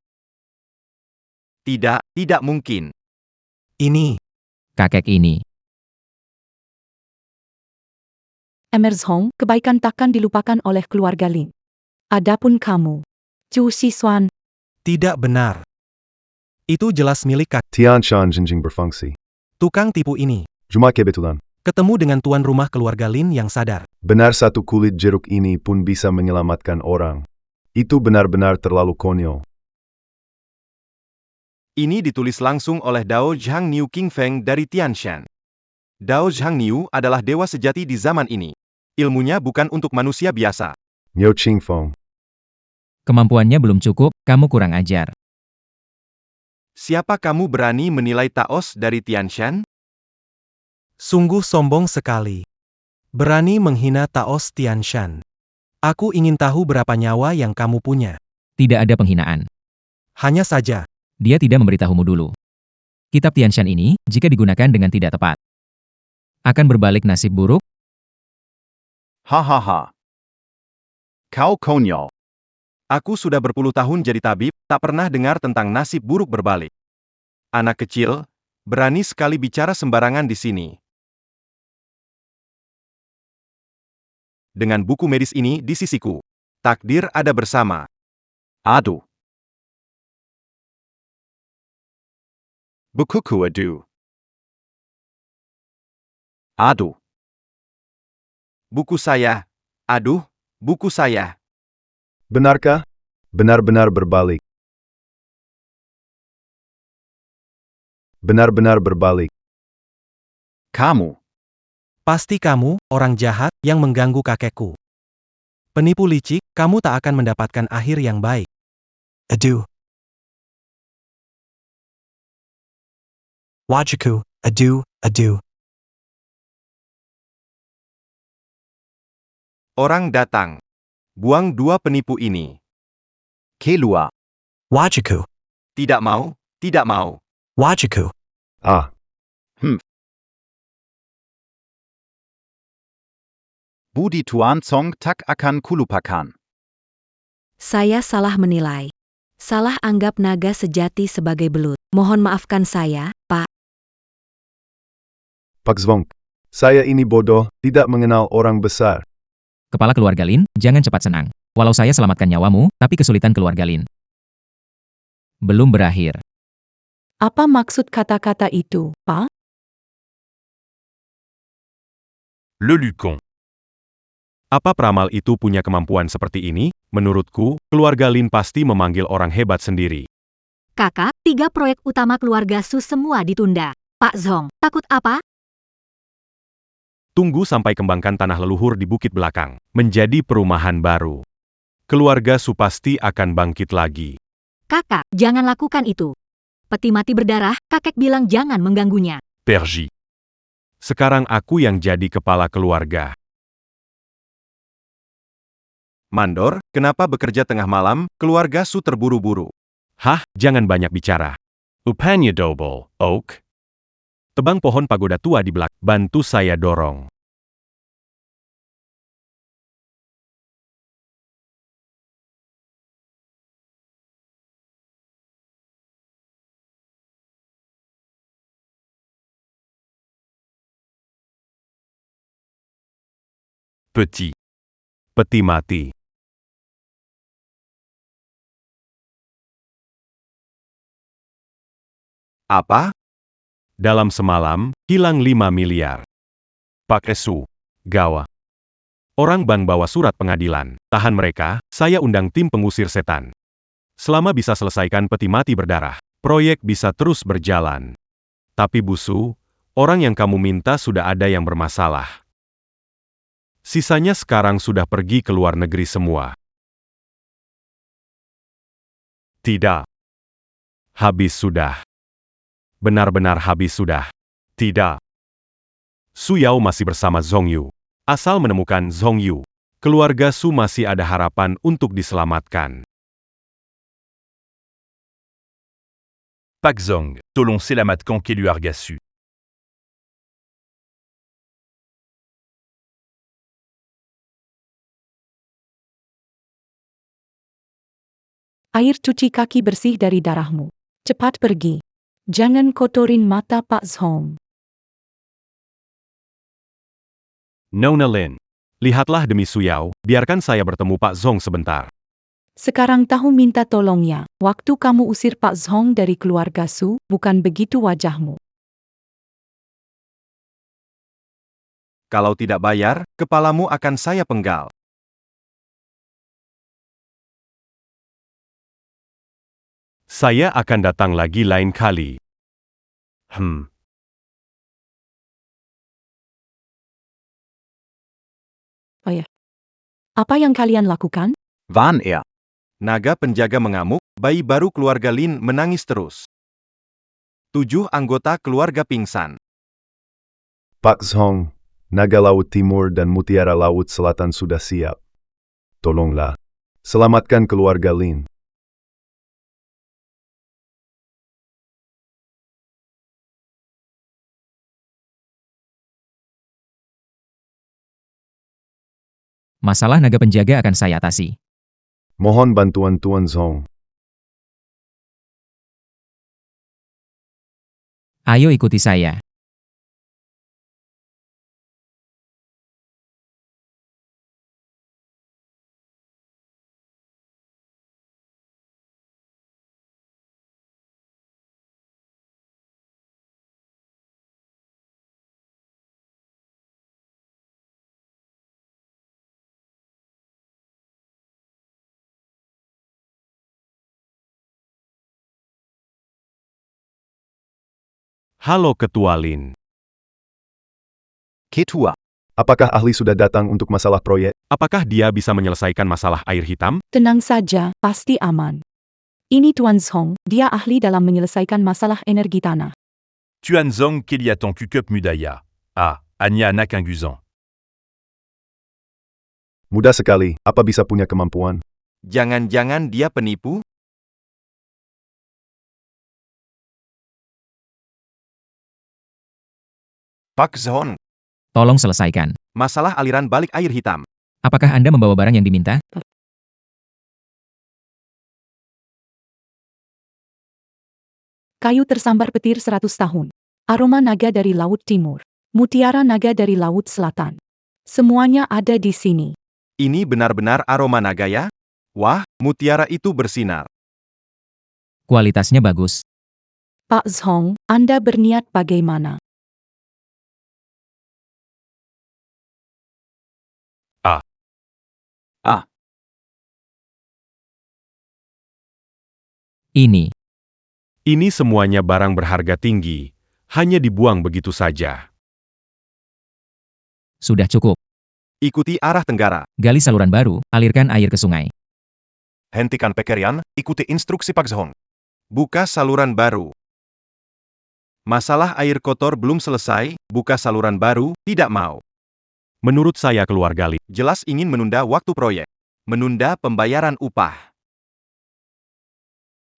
Tidak mungkin. Ini. Kakek ini. Emerzhong, kebaikan takkan dilupakan oleh keluarga Lin. Adapun kamu, Chu Xisuan, Tidak benar. Itu jelas milik Tianshan Jinjing berfungsi. tukang tipu ini. Cuma kebetulan. Ketemu dengan tuan rumah keluarga Lin yang sadar. Benar satu kulit jeruk ini pun bisa menyelamatkan orang. Itu benar-benar terlalu konyol. Ini ditulis langsung oleh Dao Zhang Niu King Feng dari Tianshan. Dao Zhangniu adalah dewa sejati di zaman ini. Ilmunya bukan untuk manusia biasa. Miao Qingfeng. Kemampuannya belum cukup, kamu kurang ajar. Siapa kamu berani menilai Taos dari Tianshan? Sungguh sombong sekali. Berani menghina Taos Tianshan. Aku ingin tahu berapa nyawa yang kamu punya. Tidak ada penghinaan. Hanya saja, Dia tidak memberitahumu dulu. Kitab Tianshan ini, jika digunakan dengan tidak tepat, akan berbalik nasib buruk. Hahaha. Kau konyol. Aku sudah berpuluh tahun jadi tabib, tak pernah dengar tentang nasib buruk berbalik. Anak kecil, berani sekali bicara sembarangan di sini. Dengan buku medis ini di sisiku, takdir ada bersama. Aduh. Bukuku aduh. Aduh. Buku saya. Aduh, buku saya. Benarkah? Benar-benar berbalik. Benar-benar berbalik. Kamu. pasti kamu, orang jahat, yang mengganggu kakekku. Penipu licik, kamu tak akan mendapatkan akhir yang baik. Aduh. Wajahku, aduh. Orang datang. Buang dua penipu ini. Keluar. Wajahku. Tidak mau, tidak mau. Wajahku. Ah, Budi Tuan Song tak akan kulupakan. Saya salah menilai. Salah anggap naga sejati sebagai belut. Mohon maafkan saya, Pak. Pak Zvong. Saya ini bodoh, tidak mengenal orang besar. Kepala keluarga Lin, jangan cepat senang. Walau saya selamatkan nyawamu, tapi kesulitan keluarga Lin belum berakhir. Apa maksud kata-kata itu, Pak? Le Lucon. Apa peramal itu punya kemampuan seperti ini? Menurutku, keluarga Lin pasti memanggil orang hebat sendiri. Kakak, 3 proyek utama keluarga Su semua ditunda. Pak Zhong, takut apa? Tunggu sampai kembangkan tanah leluhur di bukit belakang, menjadi perumahan baru. Keluarga Su pasti akan bangkit lagi. Kakak, jangan lakukan itu. Peti mati berdarah, kakek bilang jangan mengganggunya. Pergi. Sekarang aku yang jadi kepala keluarga. Mandor, kenapa bekerja tengah malam? Keluarga Su terburu-buru. Hah, jangan banyak bicara. Upanya double, oak. Tebang pohon pagoda tua di belakang, bantu saya dorong. Petit. Peti mati. Apa? Dalam semalam, hilang 5 miliar. Pak Esu. Gawa. Orang Bang bawa surat pengadilan. Tahan mereka, saya undang tim pengusir setan. Selama bisa selesaikan peti mati berdarah, proyek bisa terus berjalan. Tapi Busu, orang yang kamu minta sudah ada yang bermasalah. Sisanya sekarang sudah pergi ke luar negeri semua. Tidak. Habis sudah. Benar-benar habis sudah. Tidak. Su Yao masih bersama Zhong Yu. Asal menemukan Zhong Yu, keluarga Su masih ada harapan untuk diselamatkan. Pak Zong, tolong selamatkan keluarga Su. Air cuci kaki bersih dari darahmu. Cepat pergi. Jangan kotorin mata Pak Zhong. Nona Lin. Lihatlah demi Su Yao, biarkan saya bertemu Pak Zhong sebentar. Sekarang tahu minta tolongnya. Waktu kamu usir Pak Zhong dari keluarga Su, bukan begitu wajahmu. Kalau tidak bayar, kepalamu akan saya penggal. Saya akan datang lagi lain kali. Apa yang kalian lakukan? Warn er. Naga penjaga mengamuk, bayi baru keluarga Lin menangis terus. 7 anggota keluarga pingsan. Pak Zhong, Naga Laut Timur dan Mutiara Laut Selatan sudah siap. Tolonglah, selamatkan keluarga Lin. Masalah naga penjaga akan saya atasi. Mohon bantuan Tuan Zhong. Ayo ikuti saya. Halo Ketua Lin. Ketua. Apakah ahli sudah datang untuk masalah proyek? Apakah dia bisa menyelesaikan masalah air hitam? Tenang saja, pasti aman. Ini Tuan Zhong, dia ahli dalam menyelesaikan masalah energi tanah. Tuanzong Keliatan Kukup Mudaya. Ah, Anya Nakinguzan. Mudah sekali, apa bisa punya kemampuan? Jangan-jangan dia penipu? Pak Zhong, Tolong selesaikan. masalah aliran balik air hitam. Apakah Anda membawa barang yang diminta? Kayu tersambar petir 100 tahun. Aroma naga dari Laut Timur. Mutiara naga dari Laut Selatan. Semuanya ada di sini. Ini benar-benar aroma naga ya? Wah, mutiara itu bersinar. Kualitasnya bagus. Pak Zhong, Anda berniat bagaimana? Ini. Ini semuanya barang berharga tinggi, hanya dibuang begitu saja. Sudah cukup. Ikuti arah tenggara. Gali saluran baru, alirkan air ke sungai. Hentikan pekerjaan, ikuti instruksi Pak Zhong. Buka saluran baru. Masalah air kotor belum selesai, buka saluran baru, tidak mau. Menurut saya keluarga Lin. Jelas ingin menunda waktu proyek. Menunda pembayaran upah.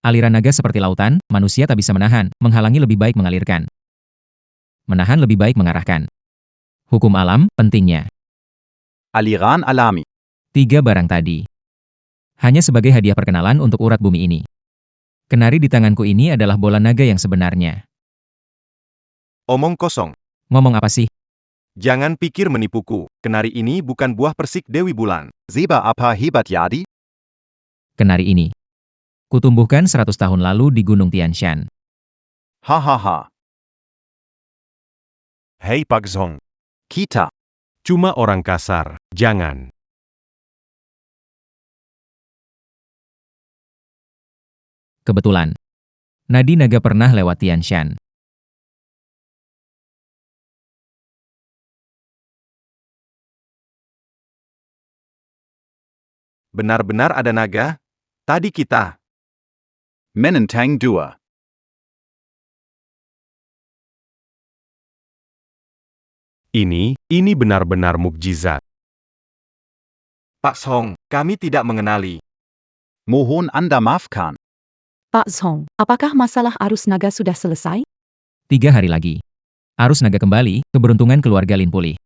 Aliran naga seperti lautan, manusia tak bisa menahan, menghalangi lebih baik mengalirkan. Menahan lebih baik mengarahkan. Hukum alam, pentingnya. Aliran alami. 3 barang tadi. Hanya sebagai hadiah perkenalan untuk urat bumi ini. Kenari di tanganku ini adalah bola naga yang sebenarnya. Omong kosong. Ngomong apa sih? Jangan pikir menipuku. Kenari ini bukan buah persik Dewi Bulan. Seba apa hebat yadi? Kenari ini. Kutumbuhkan 100 tahun lalu di Gunung Tian Shan. Hahaha. Hei Pak Zhong, Kita. cuma orang kasar, jangan. Kebetulan. Nadi naga pernah lewat Tian Shan. Benar-benar ada naga? Tadi kita. Menentang dua. Ini benar-benar mukjizat. Pak Zhong, kami tidak mengenali. Mohon Anda maafkan. Pak Zhong, apakah masalah arus naga sudah selesai? 3 hari lagi. Arus naga kembali, keberuntungan keluarga Lin pulih.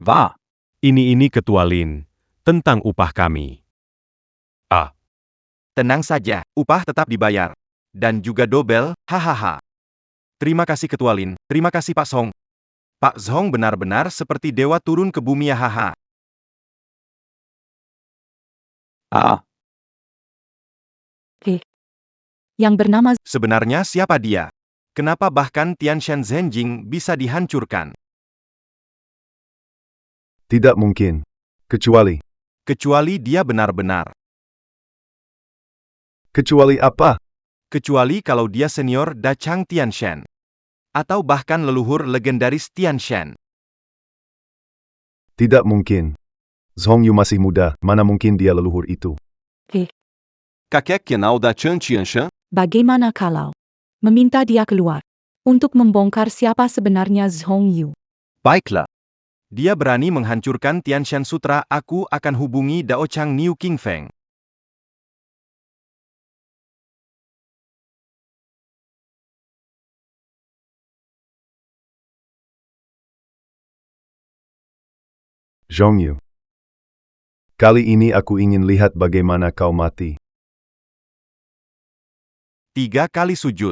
Wah. Ini Ketua Lin, tentang upah kami. Tenang saja, upah tetap dibayar. Dan juga dobel, hahaha. Terima kasih Ketua Lin, terima kasih Pak Zhong. Pak Zhong benar-benar seperti dewa turun ke bumi ya haha. Yang bernama Sebenarnya siapa dia? Kenapa bahkan Tianshan Zhenjing bisa dihancurkan? Tidak mungkin. Kecuali dia benar-benar. Kecuali apa? Kecuali kalau dia senior Da Chang Tianshan. Atau bahkan leluhur legendaris Tianshan. Tidak mungkin. Zhongyu masih muda, mana mungkin dia leluhur itu. Kakek kenal Dachan Tianshan? Bagaimana kalau meminta dia keluar untuk membongkar siapa sebenarnya Zhongyu? Baiklah. Dia berani menghancurkan Tianshan Sutra, aku akan hubungi Dao Chang Niu King Feng. Zhongyu. Kali ini aku ingin lihat bagaimana kau mati. 3 kali sujud.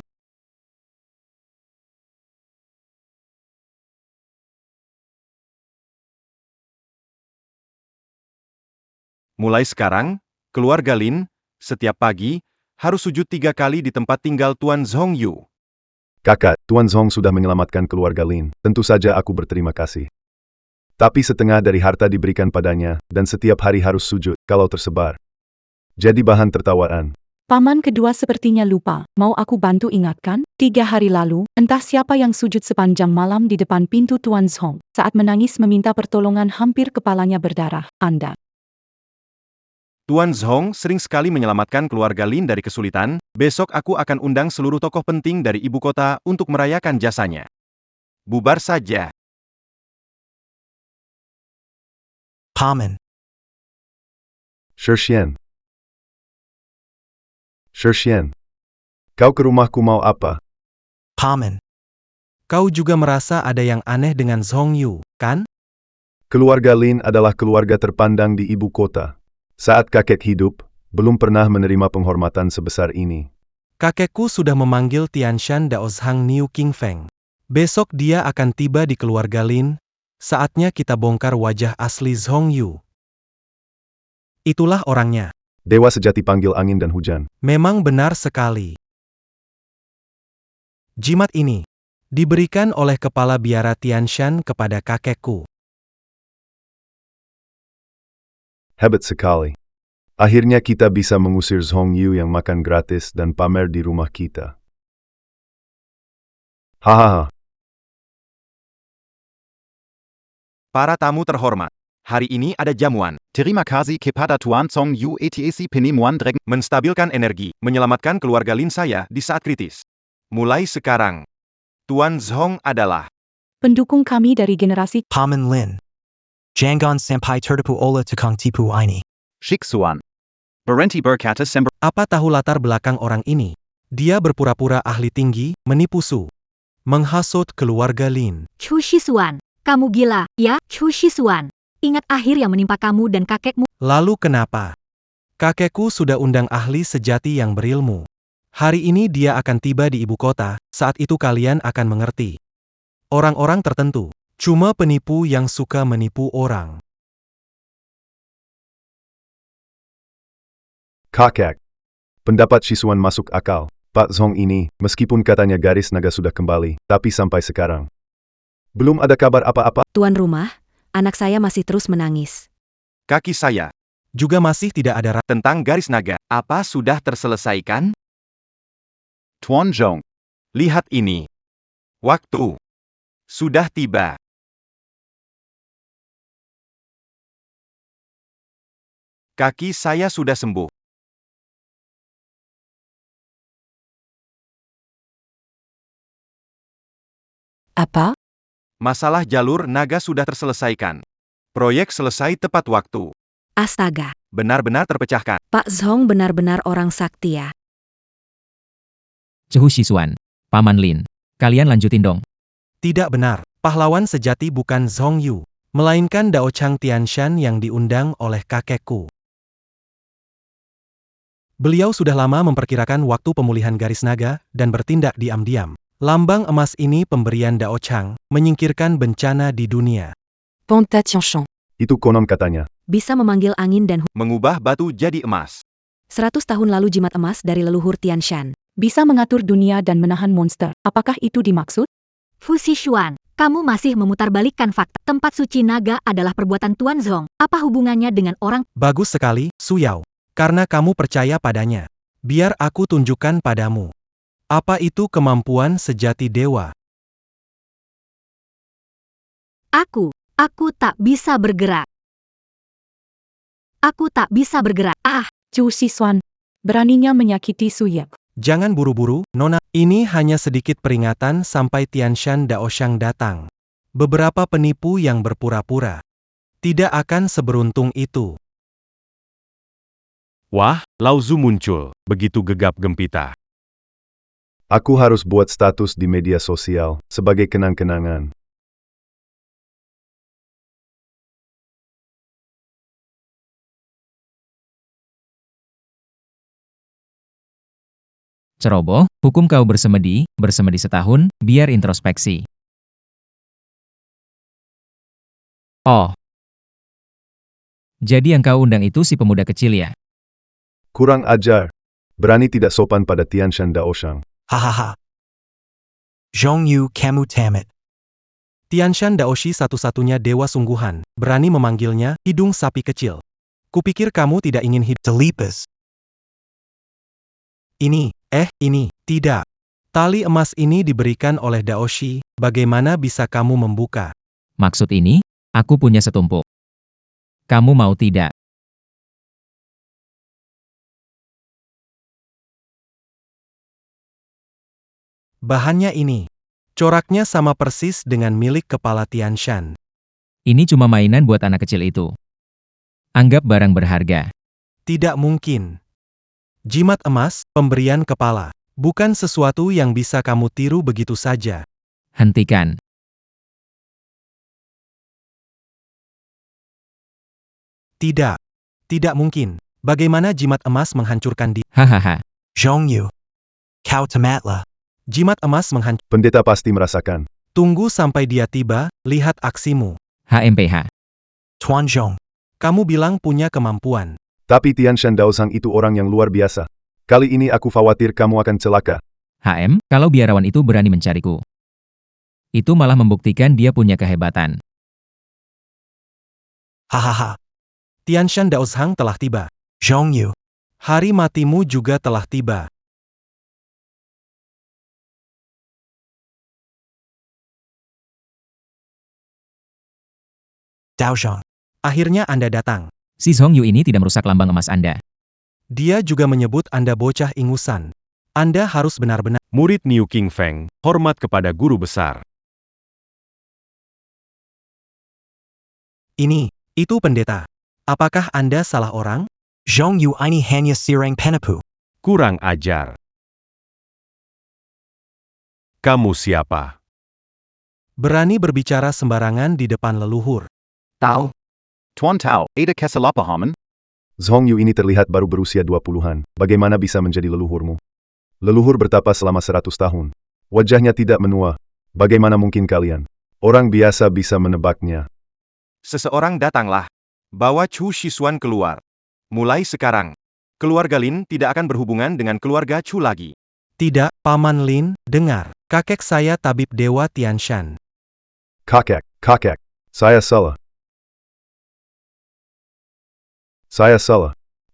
Mulai sekarang, keluarga Lin, setiap pagi, harus sujud 3 kali di tempat tinggal Tuan Zhongyu. Kakak, Tuan Zhong sudah menyelamatkan keluarga Lin. Tentu saja aku berterima kasih. Tapi setengah dari harta diberikan padanya, dan setiap hari harus sujud, kalau tersebar. Jadi bahan tertawaan. Paman kedua sepertinya lupa, mau aku bantu ingatkan? 3 hari lalu, entah siapa yang sujud sepanjang malam di depan pintu Tuan Zhong. Saat menangis meminta pertolongan hampir kepalanya berdarah. Anda. Tuan Zhong sering sekali menyelamatkan keluarga Lin dari kesulitan. Besok aku akan undang seluruh tokoh penting dari ibu kota untuk merayakan jasanya. Bubar saja. Paman. Shirshian. Shirshian. Kau ke rumahku mau apa? Paman. Kau juga merasa ada yang aneh dengan Zhongyu, kan? Keluarga Lin adalah keluarga terpandang di ibu kota. Saat kakek hidup, belum pernah menerima penghormatan sebesar ini. Kakekku sudah memanggil Tianshan Daozhang Niu King Feng. Besok dia akan tiba di keluarga Lin. Saatnya kita bongkar wajah asli Zhongyu. Itulah orangnya. Dewa sejati panggil angin dan hujan. Memang benar sekali. Jimat ini diberikan oleh kepala biara Tianshan kepada kakekku. Hebat sekali. Akhirnya kita bisa mengusir Zhongyu yang makan gratis dan pamer di rumah kita. Hahaha. Para tamu terhormat. Hari ini ada jamuan. Terima kasih kepada Tuan Zhongyu ATAC Penemuan Dragon. Menstabilkan energi, menyelamatkan keluarga Lin saya di saat kritis. Mulai sekarang, Tuan Zhong adalah pendukung kami dari generasi Paman Lin. Jangan sampai tertipu oleh tukang tipu ini. Shiksuan. Berhenti berkata sembar. Apa tahu latar belakang orang ini? Dia berpura-pura ahli tinggi, menipu Su. Menghasut keluarga Lin. Chu Shisuan, kamu gila, ya, Chu Shisuan. Ingat akhir yang menimpa kamu dan kakekmu. Lalu kenapa? Kakekku sudah undang ahli sejati yang berilmu. Hari ini dia akan tiba di ibu kota, saat itu kalian akan mengerti. Orang-orang tertentu, cuma penipu yang suka menipu orang. Kakek. Pendapat Shisuan masuk akal. Pak Zhong ini, meskipun katanya garis naga sudah kembali, tapi sampai sekarang belum ada kabar apa-apa. Tuan rumah, anak saya masih terus menangis. kaki saya. Juga masih tidak ada Tentang garis naga, apa sudah terselesaikan? Tuan Zhong. Lihat ini. Waktu sudah tiba. Kaki saya sudah sembuh. apa? Masalah jalur naga sudah terselesaikan. Proyek selesai tepat waktu. Astaga, Benar-benar terpecahkan. Pak Zhong benar-benar orang sakti ya. Cehu Shisuan. Paman Lin. Kalian lanjutin dong. Tidak benar, pahlawan sejati bukan Zhongyu, melainkan Dao Chang Tianshan yang diundang oleh kakekku. Beliau sudah lama memperkirakan waktu pemulihan garis naga, dan bertindak diam-diam. Lambang emas ini pemberian Dao Chang, menyingkirkan bencana di dunia. Ponta Tianshan. Itu konon katanya. Bisa memanggil angin dan Mengubah batu jadi emas. 100 tahun lalu jimat emas dari leluhur Tianshan. Bisa mengatur dunia dan menahan monster. Apakah itu dimaksud? Fu Xishuan, kamu masih memutarbalikkan fakta. Tempat suci naga adalah perbuatan Tuan Zhong. Apa hubungannya dengan orang? Bagus sekali, Su Yao. Karena kamu percaya padanya. Biar aku tunjukkan padamu. Apa itu kemampuan sejati dewa? Aku tak bisa bergerak. Aku tak bisa bergerak. Chu Xisuan, beraninya menyakiti Su Yep. Jangan buru-buru, Nona. Ini hanya sedikit peringatan sampai Tianshan Daoshang datang. Beberapa penipu yang berpura-pura tidak akan seberuntung itu. Wah, Lao Zu muncul, begitu gegap gempita. Aku harus buat status di media sosial, sebagai kenang-kenangan. Ceroboh, hukum kau bersemedi setahun, biar introspeksi. Oh. Jadi yang kau undang itu si pemuda kecil ya? Kurang ajar. Berani tidak sopan pada Tianshan Daoshang. Hahaha. Zhongyu kamu tamat. Tianshan Daoshi satu-satunya dewa sungguhan, berani memanggilnya hidung sapi kecil. Kupikir kamu tidak ingin hidup telipes. Ini, tidak. Tali emas ini diberikan oleh Daoshi, bagaimana bisa kamu membuka? Maksud ini, aku punya setumpuk. Kamu mau tidak? Bahannya ini. Coraknya sama persis dengan milik kepala Tianshan. Ini cuma mainan buat anak kecil itu. Anggap barang berharga. Tidak mungkin. Jimat emas, pemberian kepala. Bukan sesuatu yang bisa kamu tiru begitu saja. Hentikan. Tidak mungkin. Bagaimana jimat emas menghancurkan dia? Hahaha. Zhongyu. Kau tamatlah. Jimat emas menghancurkan. Pendeta pasti merasakan. Tunggu sampai dia tiba, lihat aksimu. HMPH. Tuan Zhong. Kamu bilang punya kemampuan. Tapi Tianshan Daoshang itu orang yang luar biasa. Kali ini aku khawatir kamu akan celaka. HM, kalau biarawan itu berani mencariku. Itu malah membuktikan dia punya kehebatan. Hahaha. Tianshan Daoshang telah tiba. Zhongyu. Hari matimu juga telah tiba. Daoshang. Akhirnya Anda datang. Si Zhongyu ini tidak merusak lambang emas Anda. Dia juga menyebut Anda bocah ingusan. Anda harus benar-benar. Murid Niu King Feng, hormat kepada guru besar. Itu pendeta. Apakah Anda salah orang? Zhongyu ini hanya sirang penipu. Kurang ajar. Kamu siapa? Berani berbicara sembarangan di depan leluhur. Tuan Tao, ada kesalahpahaman? Zhongyu ini terlihat baru berusia 20-an. Bagaimana bisa menjadi leluhurmu? Leluhur bertapa selama 100 tahun. Wajahnya tidak menua. Bagaimana mungkin kalian? Orang biasa bisa menebaknya. Seseorang datanglah. Bawa Chu Xisuan keluar. Mulai sekarang, keluarga Lin tidak akan berhubungan dengan keluarga Chu lagi. Tidak, Paman Lin, dengar. Kakek saya tabib Dewa Tianshan. Kakek. Saya salah.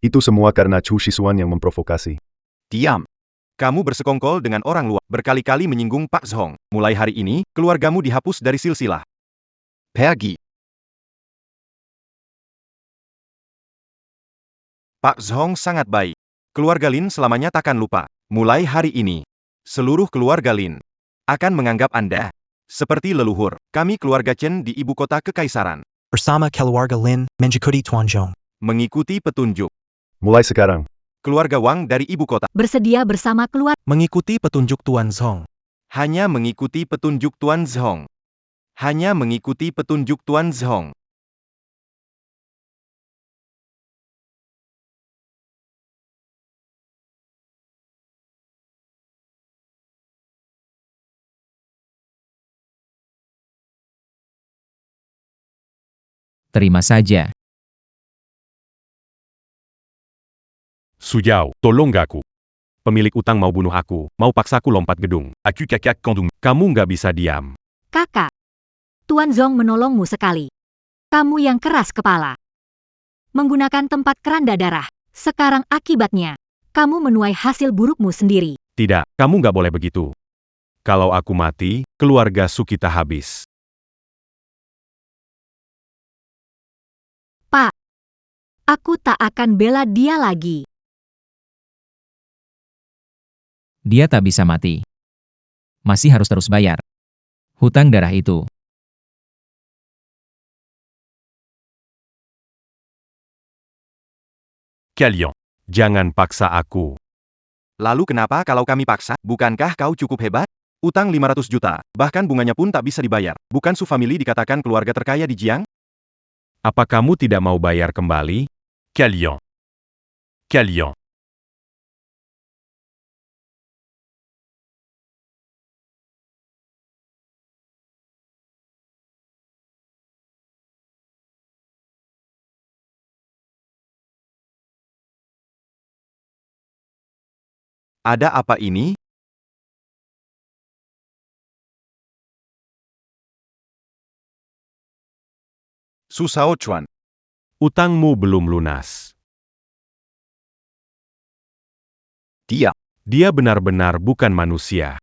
Itu semua karena Chu Xisuan yang memprovokasi. Diam. Kamu bersekongkol dengan orang luar, berkali-kali menyinggung Pak Zhong. Mulai hari ini, keluargamu dihapus dari silsilah. Pergi. Pak Zhong sangat baik. Keluarga Lin selamanya takkan lupa. Mulai hari ini, seluruh keluarga Lin akan menganggap Anda seperti leluhur. Kami keluarga Chen di ibu kota kekaisaran. Bersama keluarga Lin, mengikuti Tuan Zhong. Mengikuti petunjuk. Mulai sekarang, Keluarga Wang dari ibu kota. Bersedia bersama keluarga. Mengikuti petunjuk Tuan Zhong. Hanya mengikuti petunjuk Tuan Zhong. Hanya mengikuti petunjuk Tuan Zhong. Terima saja. Suyao, tolong aku. Pemilik utang mau bunuh aku, mau paksaku lompat gedung. Aku kakak kandung. Kamu nggak bisa diam. Kakak. Tuan Zhong menolongmu sekali. Kamu yang keras kepala. Menggunakan tempat keranda darah. Sekarang akibatnya. Kamu menuai hasil burukmu sendiri. Tidak, kamu nggak boleh begitu. Kalau aku mati, keluarga Su kita habis. Pak. Aku tak akan bela dia lagi. Dia tak bisa mati. Masih harus terus bayar hutang darah itu. Kalian. Jangan paksa aku. Lalu kenapa kalau kami paksa? Bukankah kau cukup hebat? Utang 500 juta, bahkan bunganya pun tak bisa dibayar. Bukan Su Family dikatakan keluarga terkaya di Jiang? Apa kamu tidak mau bayar kembali? Kalian. Kalian. Ada apa ini? Su Shaochuan. Utangmu belum lunas. Dia benar-benar bukan manusia.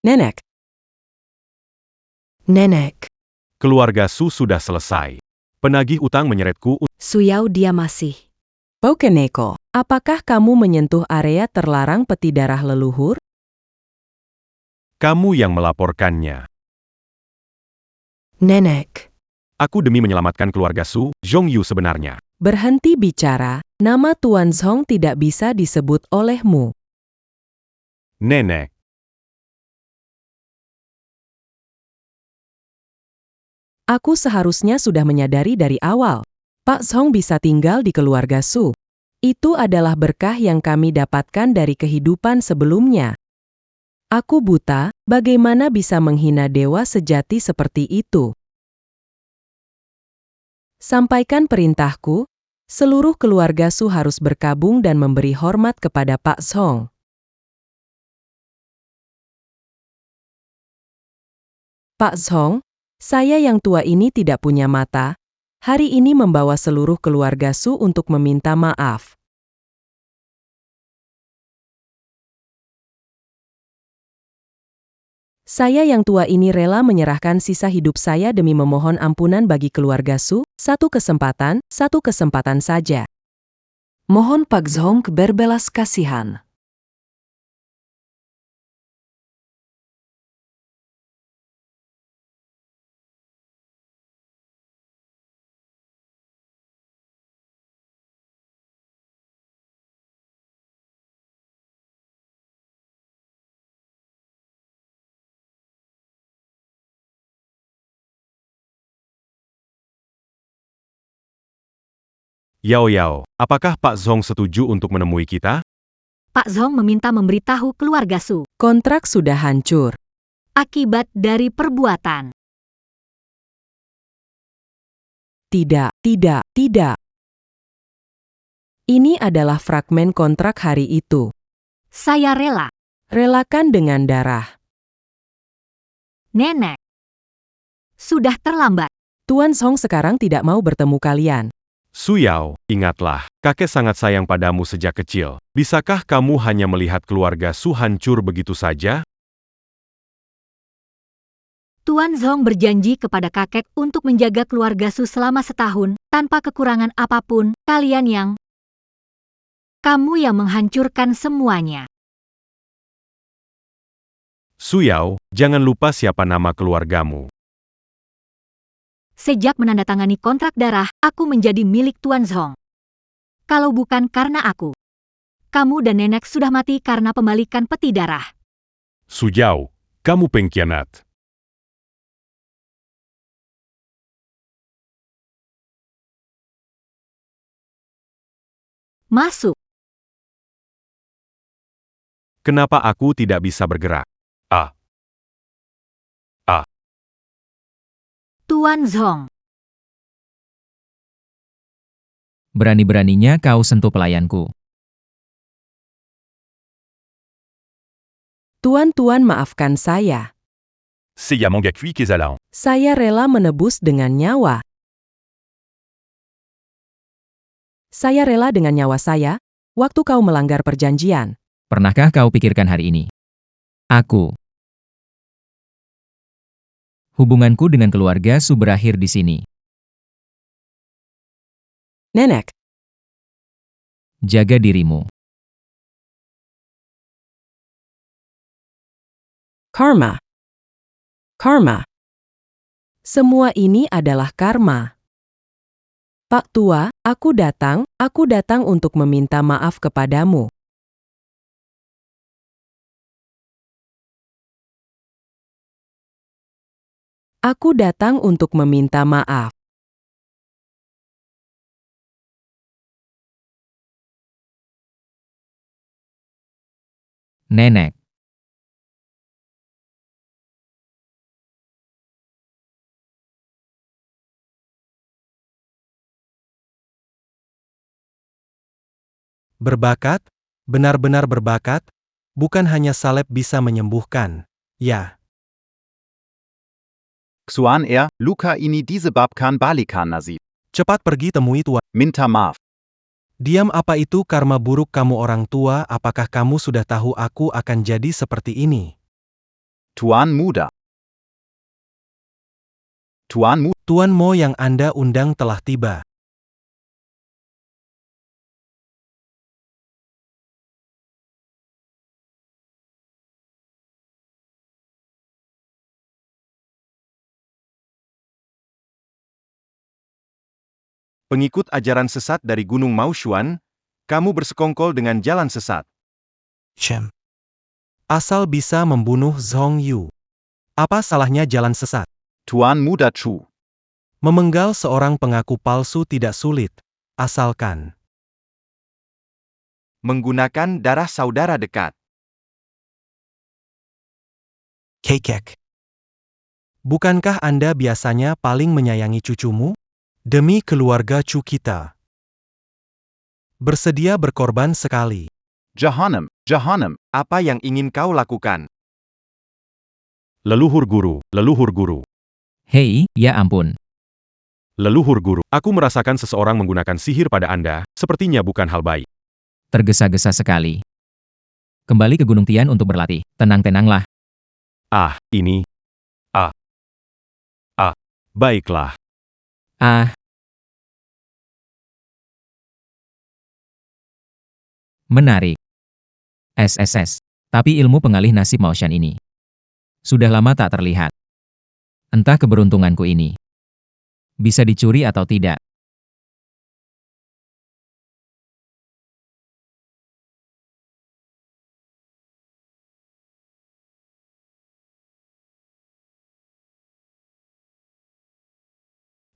Nenek, Nenek, Keluarga Su sudah selesai. Penagih utang menyeretku. Su Yao dia masih. Bokeneko, apakah kamu menyentuh area terlarang peti darah leluhur? Kamu yang melaporkannya. Nenek, Aku demi menyelamatkan keluarga Su, Zhong Yu sebenarnya. Berhenti bicara, nama Tuan Zhong tidak bisa disebut olehmu. Nenek. Aku seharusnya sudah menyadari dari awal. Pak Zhong bisa tinggal di keluarga Su. Itu adalah berkah yang kami dapatkan dari kehidupan sebelumnya. Aku buta, bagaimana bisa menghina dewa sejati seperti itu? Sampaikan perintahku, seluruh keluarga Su harus berkabung dan memberi hormat kepada Pak Zhong. Pak Zhong, saya yang tua ini tidak punya mata, hari ini membawa seluruh keluarga Su untuk meminta maaf. Saya yang tua ini rela menyerahkan sisa hidup saya demi memohon ampunan bagi keluarga Su, satu kesempatan saja. mohon Pak Zhong berbelas kasihan. Yao, apakah Pak Zhong setuju untuk menemui kita? Pak Zhong meminta memberitahu keluarga Su. Kontrak sudah hancur. Akibat dari perbuatan. Tidak. Ini adalah fragmen kontrak hari itu. Saya rela. Relakan dengan darah. Nenek. Sudah terlambat. Tuan Zhong sekarang tidak mau bertemu kalian. Su Yao, ingatlah, kakek sangat sayang padamu sejak kecil. Bisakah kamu hanya melihat keluarga Su hancur begitu saja? Tuan Zhong berjanji kepada kakek untuk menjaga keluarga Su selama setahun, tanpa kekurangan apapun. Kamu yang menghancurkan semuanya. Su Yao, jangan lupa siapa nama keluargamu. Sejak menandatangani kontrak darah, aku menjadi milik Tuan Zhong. Kalau bukan karena aku, kamu dan nenek sudah mati karena pembalikan peti darah. Su Yao, kamu pengkhianat. Masuk. Kenapa aku tidak bisa bergerak? Tuan Zhong. Berani-beraninya kau sentuh pelayanku. Tuan, maafkan saya. Seiya manga kui kezalan. Saya rela menebus dengan nyawa. Saya rela dengan nyawa saya, waktu kau melanggar perjanjian. Pernahkah kau pikirkan hari ini? Aku Hubunganku dengan keluarga Su berakhir di sini. Nenek, Jaga dirimu. karma. Karma. Semua ini adalah karma. Pak Tua, aku datang untuk meminta maaf kepadamu. Aku datang untuk meminta maaf. Nenek. Berbakat? Benar-benar berbakat? Bukan hanya salep bisa menyembuhkan. Ya. Xuan Luca ini diese babkan balikan nasib. Cepat pergi temui Tuan. Minta maaf. Diam, apa itu karma buruk kamu orang tua? Apakah kamu sudah tahu aku akan jadi seperti ini? Tuan muda. Tuan Mo yang Anda undang telah tiba. Pengikut ajaran sesat dari Gunung Maoshuan, kamu bersekongkol dengan jalan sesat. Asal bisa membunuh Zhong Yu. Apa salahnya jalan sesat? Tuan muda Chu. Memenggal seorang pengaku palsu tidak sulit, asalkan Menggunakan darah saudara dekat. Kekek. Bukankah Anda biasanya paling menyayangi cucumu? Demi keluarga Chu kita. Bersedia berkorban sekali. Jahannam. Apa yang ingin kau lakukan? Leluhur guru. Hei, ya ampun. Leluhur guru, aku merasakan seseorang menggunakan sihir pada Anda, sepertinya bukan hal baik. Tergesa-gesa sekali. Kembali ke Gunung Tian untuk berlatih. Tenang-tenanglah. Ini. Baiklah. Menarik. SSS. Tapi ilmu pengalih nasib Maoshan ini sudah lama tak terlihat. Entah keberuntunganku ini bisa dicuri atau tidak.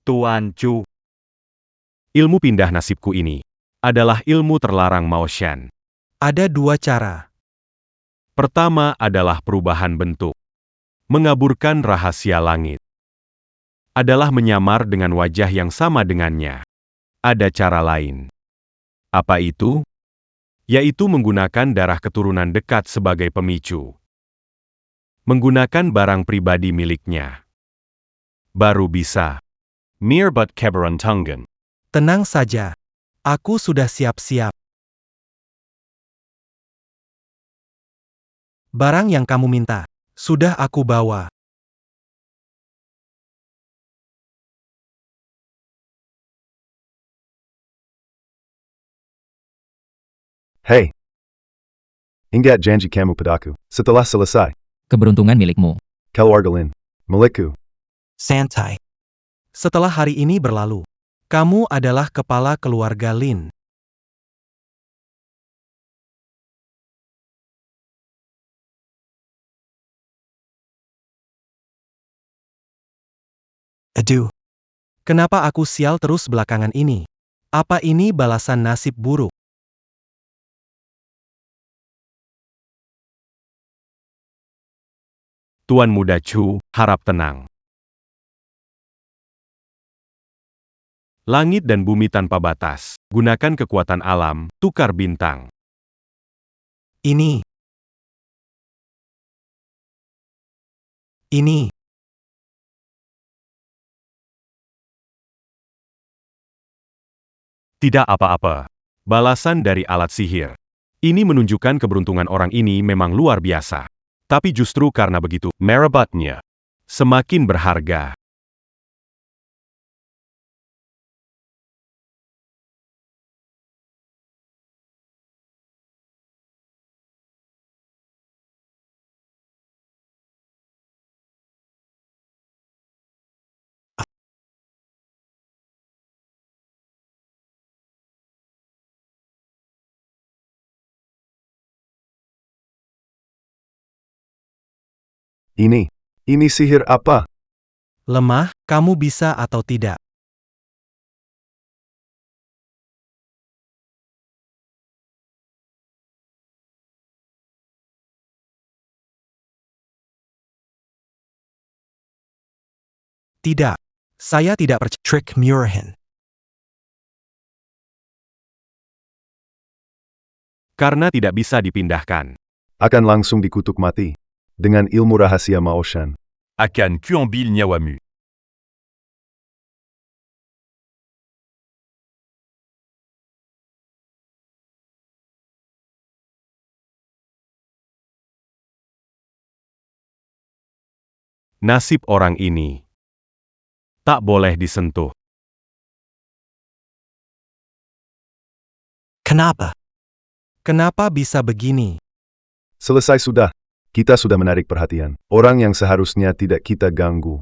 Tuan Chu. Ilmu pindah nasibku ini adalah ilmu terlarang Maoshan. Ada dua cara. Pertama adalah perubahan bentuk. Mengaburkan rahasia langit. Adalah menyamar dengan wajah yang sama dengannya. Ada cara lain. Apa itu? Yaitu menggunakan darah keturunan dekat sebagai pemicu. Menggunakan barang pribadi miliknya. Baru bisa. Mir but keberuntungan. Tenang saja. Aku sudah siap-siap. Barang yang kamu minta, sudah aku bawa. Hei. Ingat janji kamu padaku. Setelah selesai. Keberuntungan milikmu. Keluarga Lin. Milikku. Santai. Setelah hari ini berlalu, kamu adalah kepala keluarga Lin. Aduh. Kenapa aku sial terus belakangan ini? Apa ini balasan nasib buruk? Tuan Muda Chu, harap tenang. Langit dan bumi tanpa batas. Gunakan kekuatan alam, tukar bintang. Ini. Tidak apa-apa. Balasan dari alat sihir. Ini menunjukkan keberuntungan orang ini memang luar biasa. Tapi justru karena begitu, Merabatnya. semakin berharga. Ini sihir apa? Lemah, kamu bisa atau tidak? Tidak. Saya tidak percaya. Trick Murahan. Karena tidak bisa dipindahkan. Akan langsung dikutuk mati. Dengan ilmu rahasia Maoshan. Akan Kuambil Nyawamu. Nasib orang ini tak boleh disentuh. Kenapa? Kenapa bisa begini? Selesai sudah. Kita sudah menarik perhatian. Orang yang seharusnya tidak kita ganggu.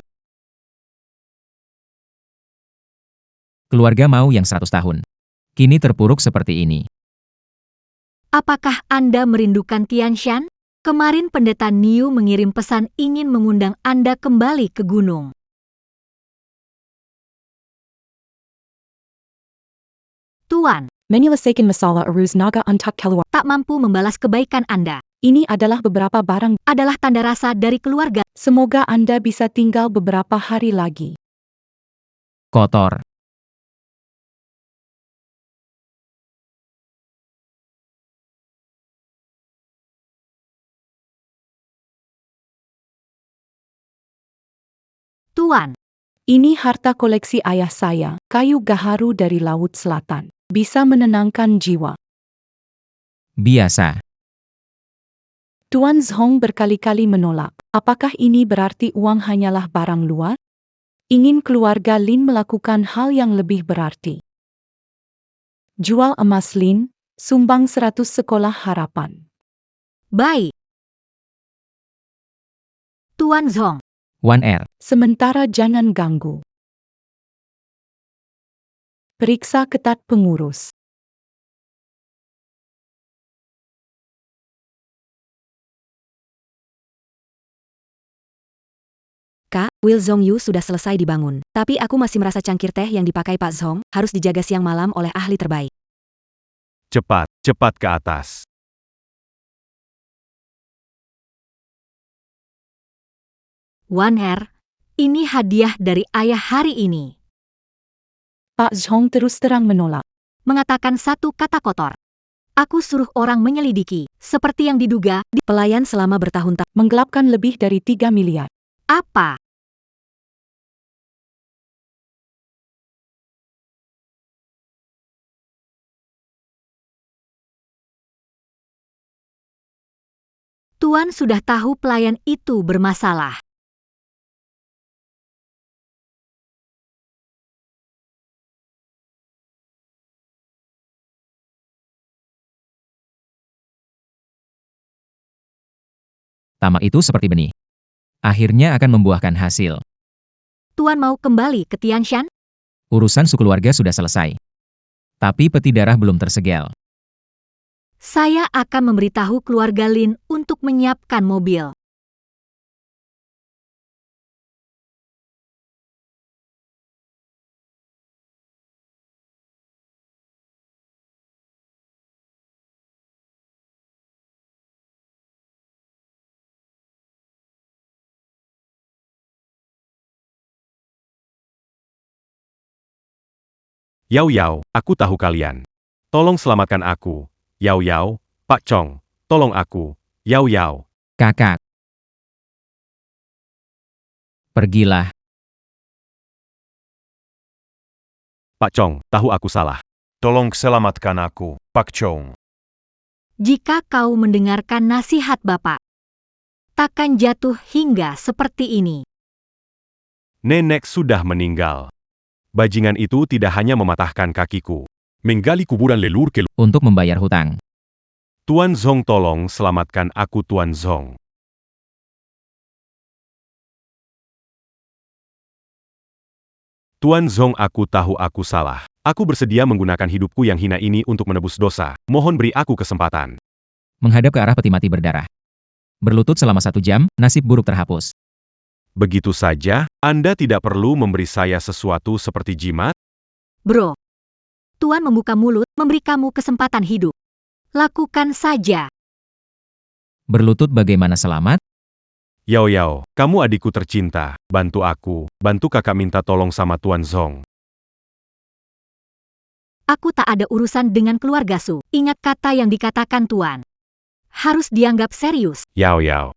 Keluarga mau yang 100 tahun. Kini terpuruk seperti ini. Apakah Anda merindukan Tianshan? Kemarin pendeta Niu mengirim pesan ingin mengundang Anda kembali ke gunung. Tuan, Menyelesaikan masalah arus naga antak keluar. tak mampu membalas kebaikan Anda. Ini adalah beberapa barang. Adalah tanda rasa dari keluarga. Semoga Anda bisa tinggal beberapa hari lagi. Kotor. Tuan, Ini harta koleksi ayah saya, kayu gaharu dari Laut Selatan. Bisa menenangkan jiwa. Biasa. Tuan Zhong berkali-kali menolak. Apakah ini berarti uang hanyalah barang luar? Ingin keluarga Lin melakukan hal yang lebih berarti. Jual emas Lin, sumbang 100 sekolah harapan. baik. Tuan Zhong, 1R. Sementara jangan ganggu. Periksa ketat pengurus. Kak, Will Zhong Yu sudah selesai dibangun. Tapi aku masih merasa cangkir teh yang dipakai Pak Zhong harus dijaga siang malam oleh ahli terbaik. Cepat, cepat ke atas. Wan Er, ini hadiah dari ayah hari ini. Pak Zhong terus terang menolak. Mengatakan satu kata kotor. Aku suruh orang menyelidiki, seperti yang diduga, Pelayan selama bertahun-tahun. Menggelapkan lebih dari 3 miliar. apa? Tuan sudah tahu pelayan itu bermasalah. Tamak itu seperti benih. Akhirnya akan membuahkan hasil. Tuan mau kembali ke Tianshan? Urusan sukeluarga sudah selesai. Tapi peti darah belum tersegel. Saya akan memberitahu keluarga Lin untuk menyiapkan mobil. Yao Yao, aku tahu kalian. Tolong selamatkan aku. Yao Yao, Pak Chong, tolong aku. Yao Yao. Kakak. Pergilah. Pak Chong, tahu aku salah. Tolong selamatkan aku, Pak Chong. Jika kau mendengarkan nasihat Bapak, takkan jatuh hingga seperti ini. Nenek sudah meninggal. Bajingan itu tidak hanya mematahkan kakiku, menggali kuburan leluhur ke untuk membayar hutang. Tuan Zhong, tolong selamatkan aku, Tuan Zhong. Tuan Zhong, aku tahu aku salah. Aku bersedia menggunakan hidupku yang hina ini untuk menebus dosa. Mohon beri aku kesempatan. Menghadap ke arah peti mati berdarah. Berlutut selama 1 jam, nasib buruk terhapus. Begitu saja, Anda tidak perlu memberi saya sesuatu seperti jimat. Bro, Tuan membuka mulut, memberi kamu kesempatan hidup. Lakukan saja. Berlutut bagaimana selamat? Yao Yao, kamu adikku tercinta. Bantu aku, bantu kakak minta tolong sama Tuan Zhong. Aku tak ada urusan dengan keluarga Su. Ingat kata yang dikatakan Tuan. Harus dianggap serius. Yao Yao.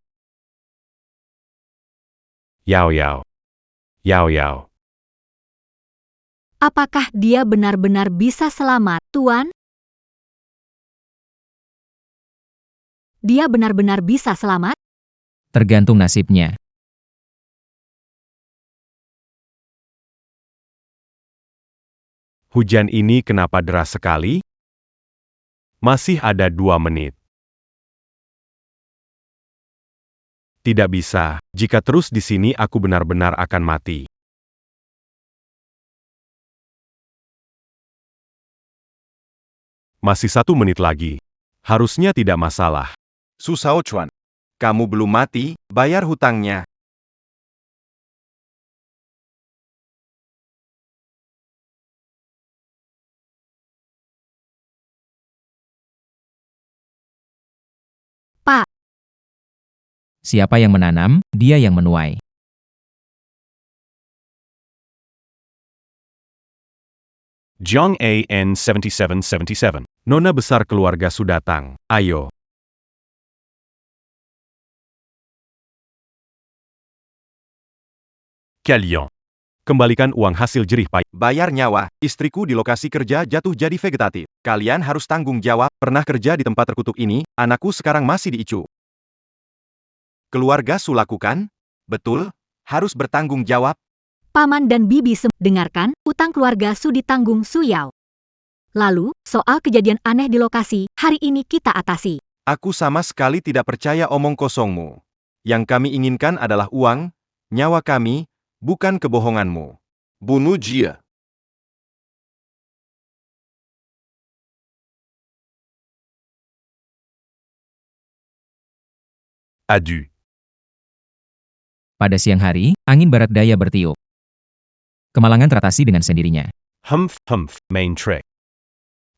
Yao Yao. Yao Yao. Apakah dia benar-benar bisa selamat, Tuan? Dia benar-benar bisa selamat? Tergantung nasibnya. Hujan ini kenapa deras sekali? Masih ada 2 menit. Tidak bisa, jika terus di sini aku benar-benar akan mati. Masih 1 menit lagi. Harusnya tidak masalah. Su Shaochuan, kamu belum mati, bayar hutangnya. Pak, Siapa yang menanam, dia yang menuai. Jiang AN 7777. Nona besar keluarga Su datang. Ayo. Kalian. Kembalikan uang hasil jerih payah. Bayar nyawa, istriku di lokasi kerja jatuh jadi vegetatif. Kalian harus tanggung jawab, pernah kerja di tempat terkutuk ini, anakku sekarang masih diicu. Keluarga Su lakukan? Betul, harus bertanggung jawab. Paman dan Bibi dengarkan, utang keluarga Su ditanggung Su Yao. Lalu, soal kejadian aneh di lokasi, hari ini kita atasi. Aku sama sekali tidak percaya omong kosongmu. Yang kami inginkan adalah uang, nyawa kami, bukan kebohonganmu. Bunuh dia. Adu. Pada siang hari, angin barat daya bertiup. Kemalangan teratasi dengan sendirinya. Humph, main track.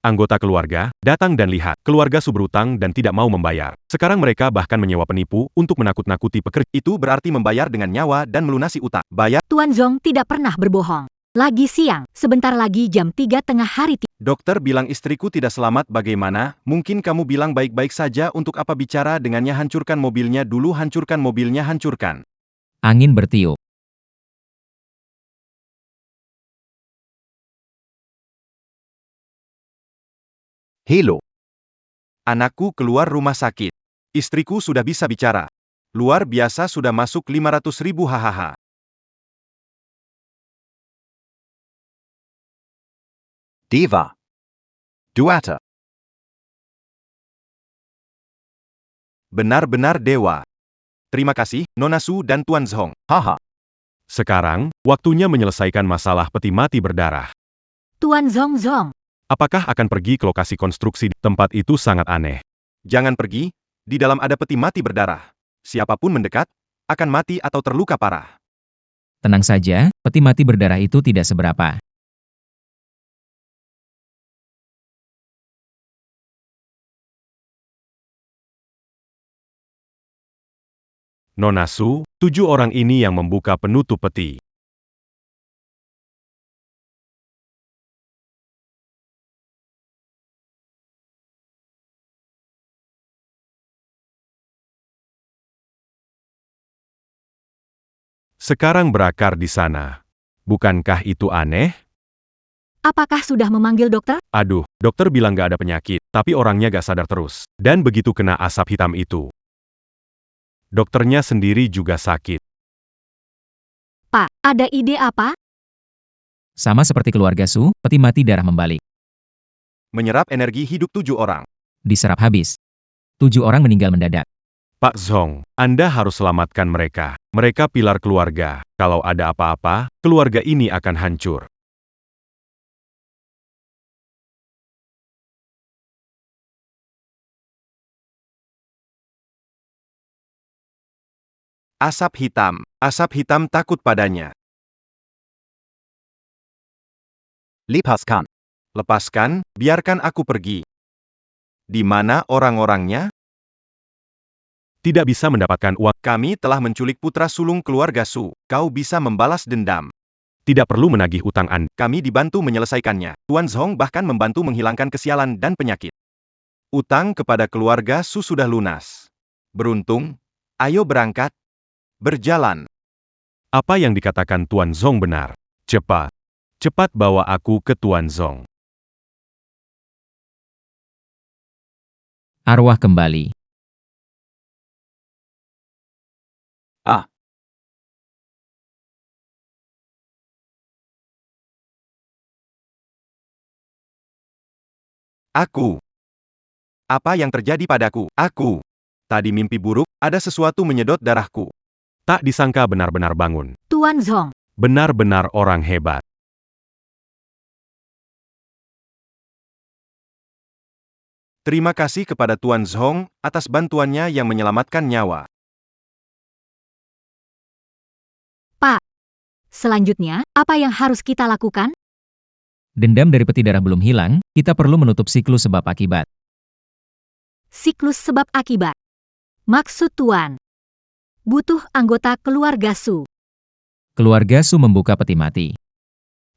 Anggota keluarga datang dan lihat. Keluarga Su berutang dan tidak mau membayar. Sekarang mereka bahkan menyewa penipu untuk menakut-nakuti pekerja. Itu berarti membayar dengan nyawa dan melunasi utang. Bayar. Tuan Zhong tidak pernah berbohong. Lagi siang, sebentar lagi jam 3 tengah hari. Dokter bilang istriku tidak selamat, bagaimana? Mungkin kamu bilang baik-baik saja, untuk apa bicara dengannya? Hancurkan mobilnya dulu, hancurkan mobilnya, hancurkan. Angin bertiup. Halo. Anakku keluar rumah sakit. Istriku sudah bisa bicara. Luar biasa, sudah masuk 500.000 hahaha. Deva. Duata. Benar-benar dewa. Terima kasih, Nona Su dan Tuan Zhong. Haha. Sekarang, waktunya menyelesaikan masalah peti mati berdarah. Tuan Zhong. Apakah akan pergi ke lokasi konstruksi? Tempat itu sangat aneh. Jangan pergi, di dalam ada peti mati berdarah. Siapapun mendekat, akan mati atau terluka parah. Tenang saja, peti mati berdarah itu tidak seberapa. Nona Su, 7 orang ini yang membuka penutup peti. Sekarang berakar di sana. Bukankah itu aneh? Apakah sudah memanggil dokter? Aduh, dokter bilang gak ada penyakit, tapi orangnya gak sadar terus. Dan begitu kena asap hitam itu, dokternya sendiri juga sakit. Pak, ada ide apa? Sama seperti keluarga Su, peti mati darah membalik. Menyerap energi hidup 7 orang. Diserap habis. 7 orang meninggal mendadak. Pak Zhong, Anda harus selamatkan mereka. Mereka pilar keluarga. Kalau ada apa-apa, keluarga ini akan hancur. Asap hitam. Asap hitam takut padanya. Lepaskan. Lepaskan, biarkan aku pergi. Di mana orang-orangnya? Tidak bisa mendapatkan uang. Kami telah menculik putra sulung keluarga Su. Kau bisa membalas dendam. Tidak perlu menagih utang Anda. Kami dibantu menyelesaikannya. Tuan Zhong bahkan membantu menghilangkan kesialan dan penyakit. Utang kepada keluarga Su sudah lunas. Beruntung. Ayo berangkat. Berjalan. Apa yang dikatakan Tuan Zhong benar. Cepat. Cepat bawa aku ke Tuan Zhong. Arwah kembali. Aku. Apa yang terjadi padaku? Aku. Tadi mimpi buruk, ada sesuatu menyedot darahku. Tak disangka benar-benar bangun. Tuan Zhong, Benar-benar orang hebat. Terima kasih kepada Tuan Zhong atas bantuannya yang menyelamatkan nyawa. Pak. Selanjutnya, apa yang harus kita lakukan? Dendam dari peti darah belum hilang, kita perlu menutup siklus sebab akibat. Siklus sebab akibat. Maksud Tuan. Butuh anggota keluarga Su. Keluarga Su membuka peti mati.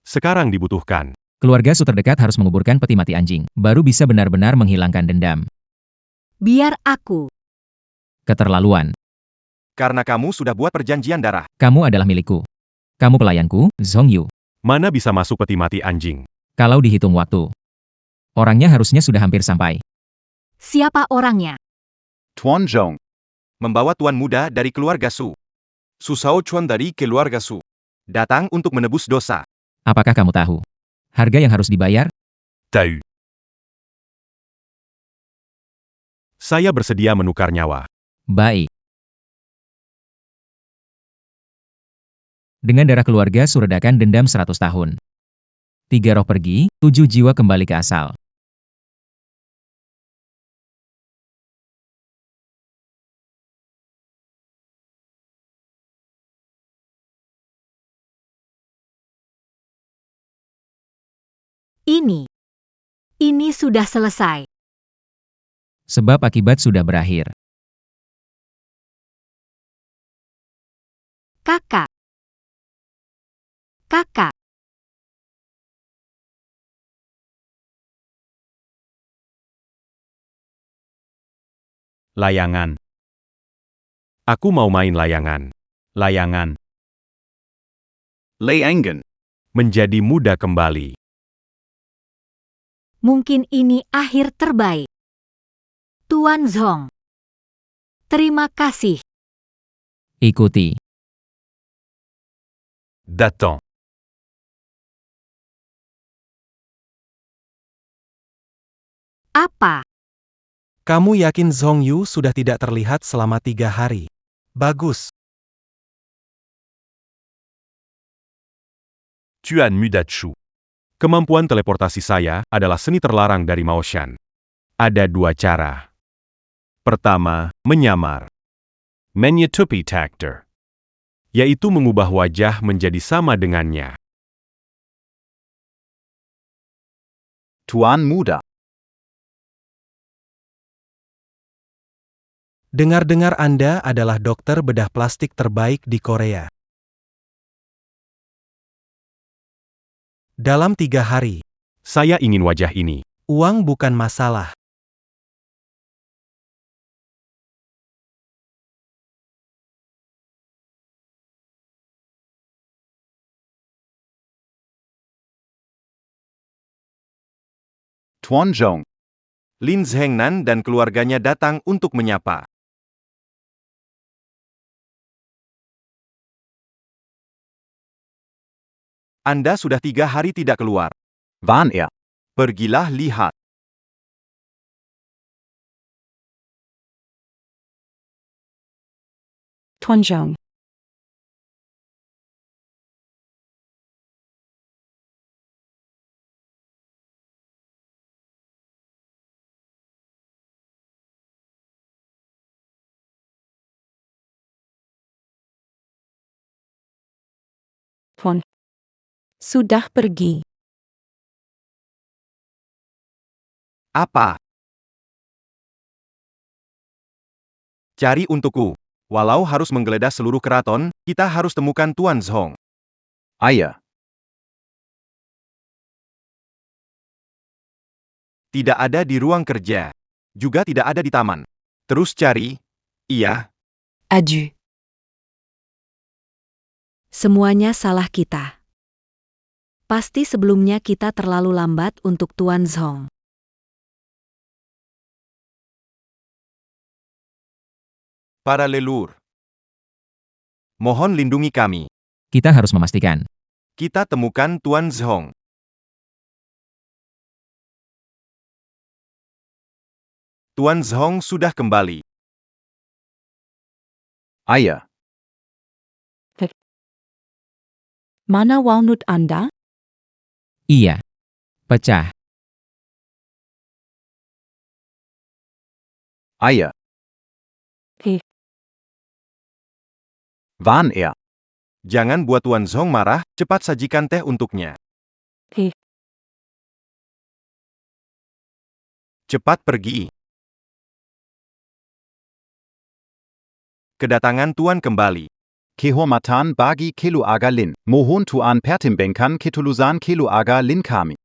Sekarang dibutuhkan. Keluarga Su terdekat harus menguburkan peti mati anjing, baru bisa benar-benar menghilangkan dendam. Biar aku. Keterlaluan. Karena kamu sudah buat perjanjian darah. Kamu adalah milikku. Kamu pelayanku, Zhong Yu. Mana bisa masuk peti mati anjing? Kalau dihitung waktu. Orangnya harusnya sudah hampir sampai. Siapa orangnya? Tuan Zhong. Membawa tuan muda dari keluarga Su. Su Shao Chuan dari keluarga Su. Datang untuk menebus dosa. Apakah kamu tahu? Harga yang harus dibayar? T'as eu. Saya bersedia menukar nyawa. Baik. Dengan darah keluarga Su redakan dendam 100 tahun. 3 roh pergi, 7 jiwa kembali ke asal. Ini sudah selesai. Sebab akibat sudah berakhir. Kakak. Kakak. Layangan. Aku mau main layangan. Layangan. Layangan. Menjadi muda kembali. Mungkin ini akhir terbaik. Tuan Zhong. Terima kasih. Ikuti. Datang. Apa? Kamu yakin Zhong Yu sudah tidak terlihat selama 3 hari? Bagus. Tuan Mudachu. Kemampuan teleportasi saya adalah seni terlarang dari Maoshan. Ada 2 cara. Pertama, menyamar. Menyutupi takdir. Yaitu mengubah wajah menjadi sama dengannya. Tuan Muda. Dengar-dengar Anda adalah dokter bedah plastik terbaik di Korea. Dalam 3 hari, Saya ingin wajah ini. uang bukan masalah. Tuan Zhong. Lin Zhengnan dan keluarganya datang untuk menyapa. Anda sudah 3 hari tidak keluar. Wann er? Pergilah lihat. Tuan Zhong. Tuan. Sudah pergi. Apa? Cari untukku. Walau harus menggeledah seluruh keraton, kita harus temukan Tuan Zhong. Eier. Tidak ada di ruang kerja. Juga tidak ada di taman. Terus cari. Iya. Adieu. Semuanya salah kita. Pasti sebelumnya kita terlalu lambat untuk Tuan Zhong. Para leluhur. Mohon lindungi kami. Kita harus memastikan. Kita temukan Tuan Zhong. Tuan Zhong sudah kembali. Eier. Mana walnut Anda? Iya. Pecah. Eier. Heh. Wann er? Jangan buat Tuan Zhong marah, cepat sajikan teh untuknya. Heh. Cepat pergi. Kedatangan Tuan kembali. Kehormatan bagi Keluarga Lin. Mohon Tuan pertimbangkan ketulusan Keluarga Lin kami.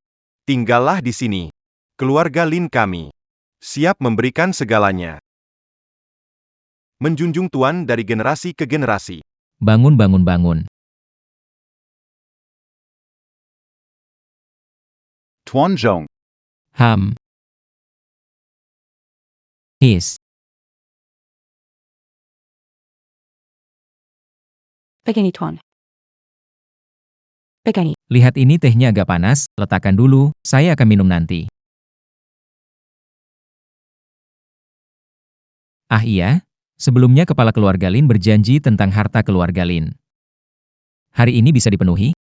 Tinggallah di sini. Keluarga Lin kami. Siap memberikan segalanya. Menjunjung Tuan dari generasi ke generasi. Bangun, bangun, bangun. Tuan Zhong. Ham. His. Begini Tuan. Begini. Lihat ini tehnya agak panas, letakkan dulu, saya akan minum nanti. Ah iya, sebelumnya kepala keluarga Lin berjanji tentang harta keluarga Lin. Hari ini bisa dipenuhi?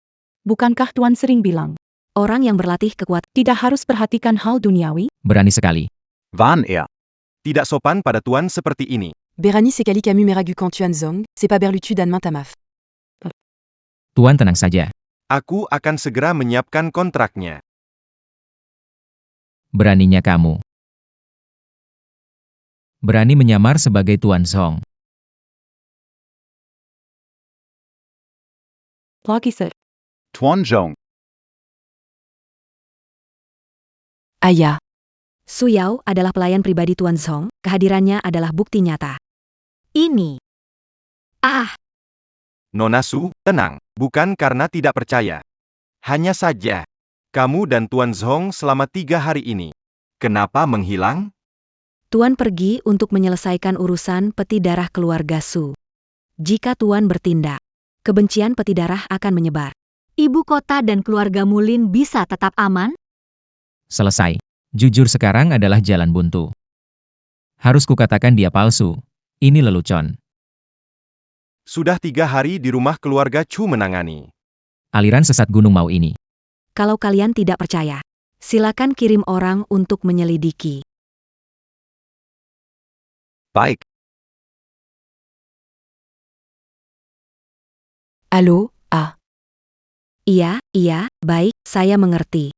Bukankah Tuan sering bilang, Orang yang berlatih kekuatan tidak harus perhatikan hal duniawi? Berani sekali. Wann er? Tidak sopan pada Tuan seperti ini. Béranis et Kali Camus Meragu quand Tuan Zhong, c'est pas berlutu dan Mantamaf. Tuan tenang saja. Aku akan segera menyiapkan kontraknya. Beraninya kamu. Berani menyamar sebagai Tuan Zhong. Lagi sir. Tuan Zhong. Aya. Su Yao adalah pelayan pribadi Tuan Zhong, kehadirannya adalah bukti nyata. Ini. Ah, Nona Su, tenang. Bukan karena tidak percaya. Hanya saja, kamu dan Tuan Zhong selama 3 hari ini. Kenapa menghilang? Tuan pergi untuk menyelesaikan urusan peti darah keluarga Su. Jika Tuan bertindak, kebencian peti darah akan menyebar. Ibu kota dan keluarga Mulin bisa tetap aman? Selesai. Jujur sekarang adalah jalan buntu. Harus kukatakan dia palsu. Ini lelucon. Sudah 3 hari di rumah keluarga Chu menangani. Aliran sesat Gunung Mau ini. Kalau kalian tidak percaya, silakan kirim orang untuk menyelidiki. Baik. Allô, ah. Iya, baik, saya mengerti.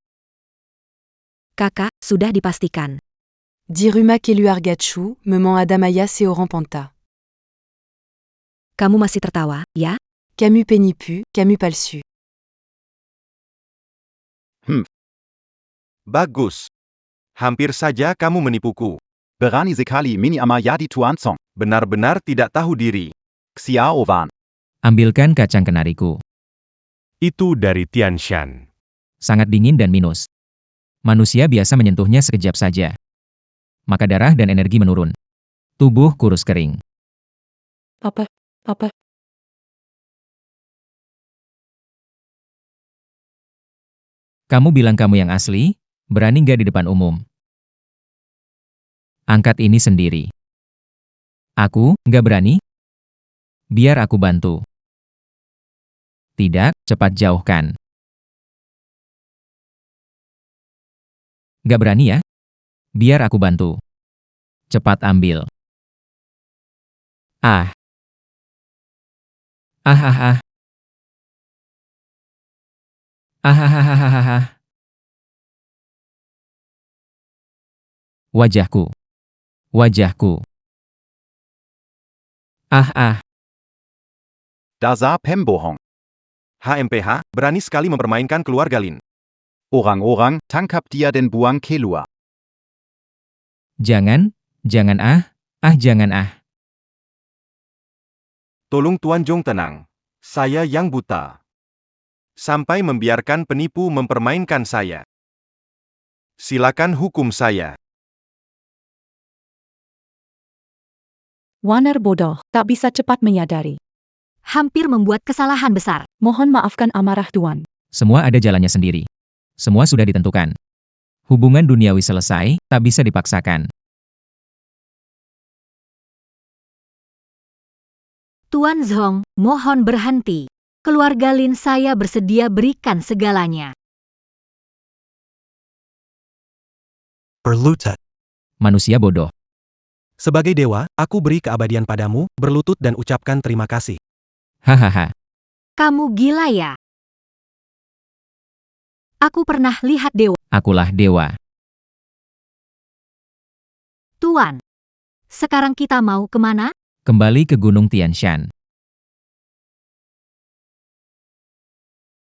Kakak, sudah dipastikan. Diruma Keluarga Chu, Memang Adamaya Seoran Panta. Kamu masih tertawa, ya? Camus Penipu, Camus Palsu. Bagus. Hampir saja kamu menipuku. Berani sekali Mini Amayadi Tuan Zhong. Benar-benar tidak tahu diri. Xiao Wan. Ambilkan kacang kenariku. Itu dari Tian Shan. Sangat dingin dan minus. Manusia biasa menyentuhnya sekejap saja. Maka darah dan energi menurun. Tubuh kurus kering. Papa. Kamu bilang kamu yang asli, berani nggak di depan umum? Angkat ini sendiri. Aku, nggak berani? Biar aku bantu. Tidak, cepat jauhkan. Nggak berani ya? Biar aku bantu. Cepat ambil. Ah. Ah ah ah. Ah ah ah ah ah ah. Wajahku. Wajahku. Ah ah. Dasar pembohong. HMPH, berani sekali mempermainkan keluarga Lin. Orang-orang, tangkap dia dan buang keluar. Jangan, jangan jangan ah. Tolong Tuan Zhong tenang. Saya yang buta. Sampai membiarkan penipu mempermainkan saya. Silakan hukum saya. Warner bodoh, tak bisa cepat menyadari. Hampir membuat kesalahan besar. Mohon maafkan amarah Tuan. Semua ada jalannya sendiri. Semua sudah ditentukan. Hubungan duniawi selesai, tak bisa dipaksakan. Tuan Zhong, mohon berhenti. Keluarga Lin saya bersedia berikan segalanya. Berlutut. Manusia bodoh. Sebagai dewa, aku beri keabadian padamu, berlutut dan ucapkan terima kasih. Hahaha. Kamu gila ya? Aku pernah lihat dewa. Akulah dewa. Tuan, sekarang kita mau kemana? Kembali ke Gunung Tian Shan.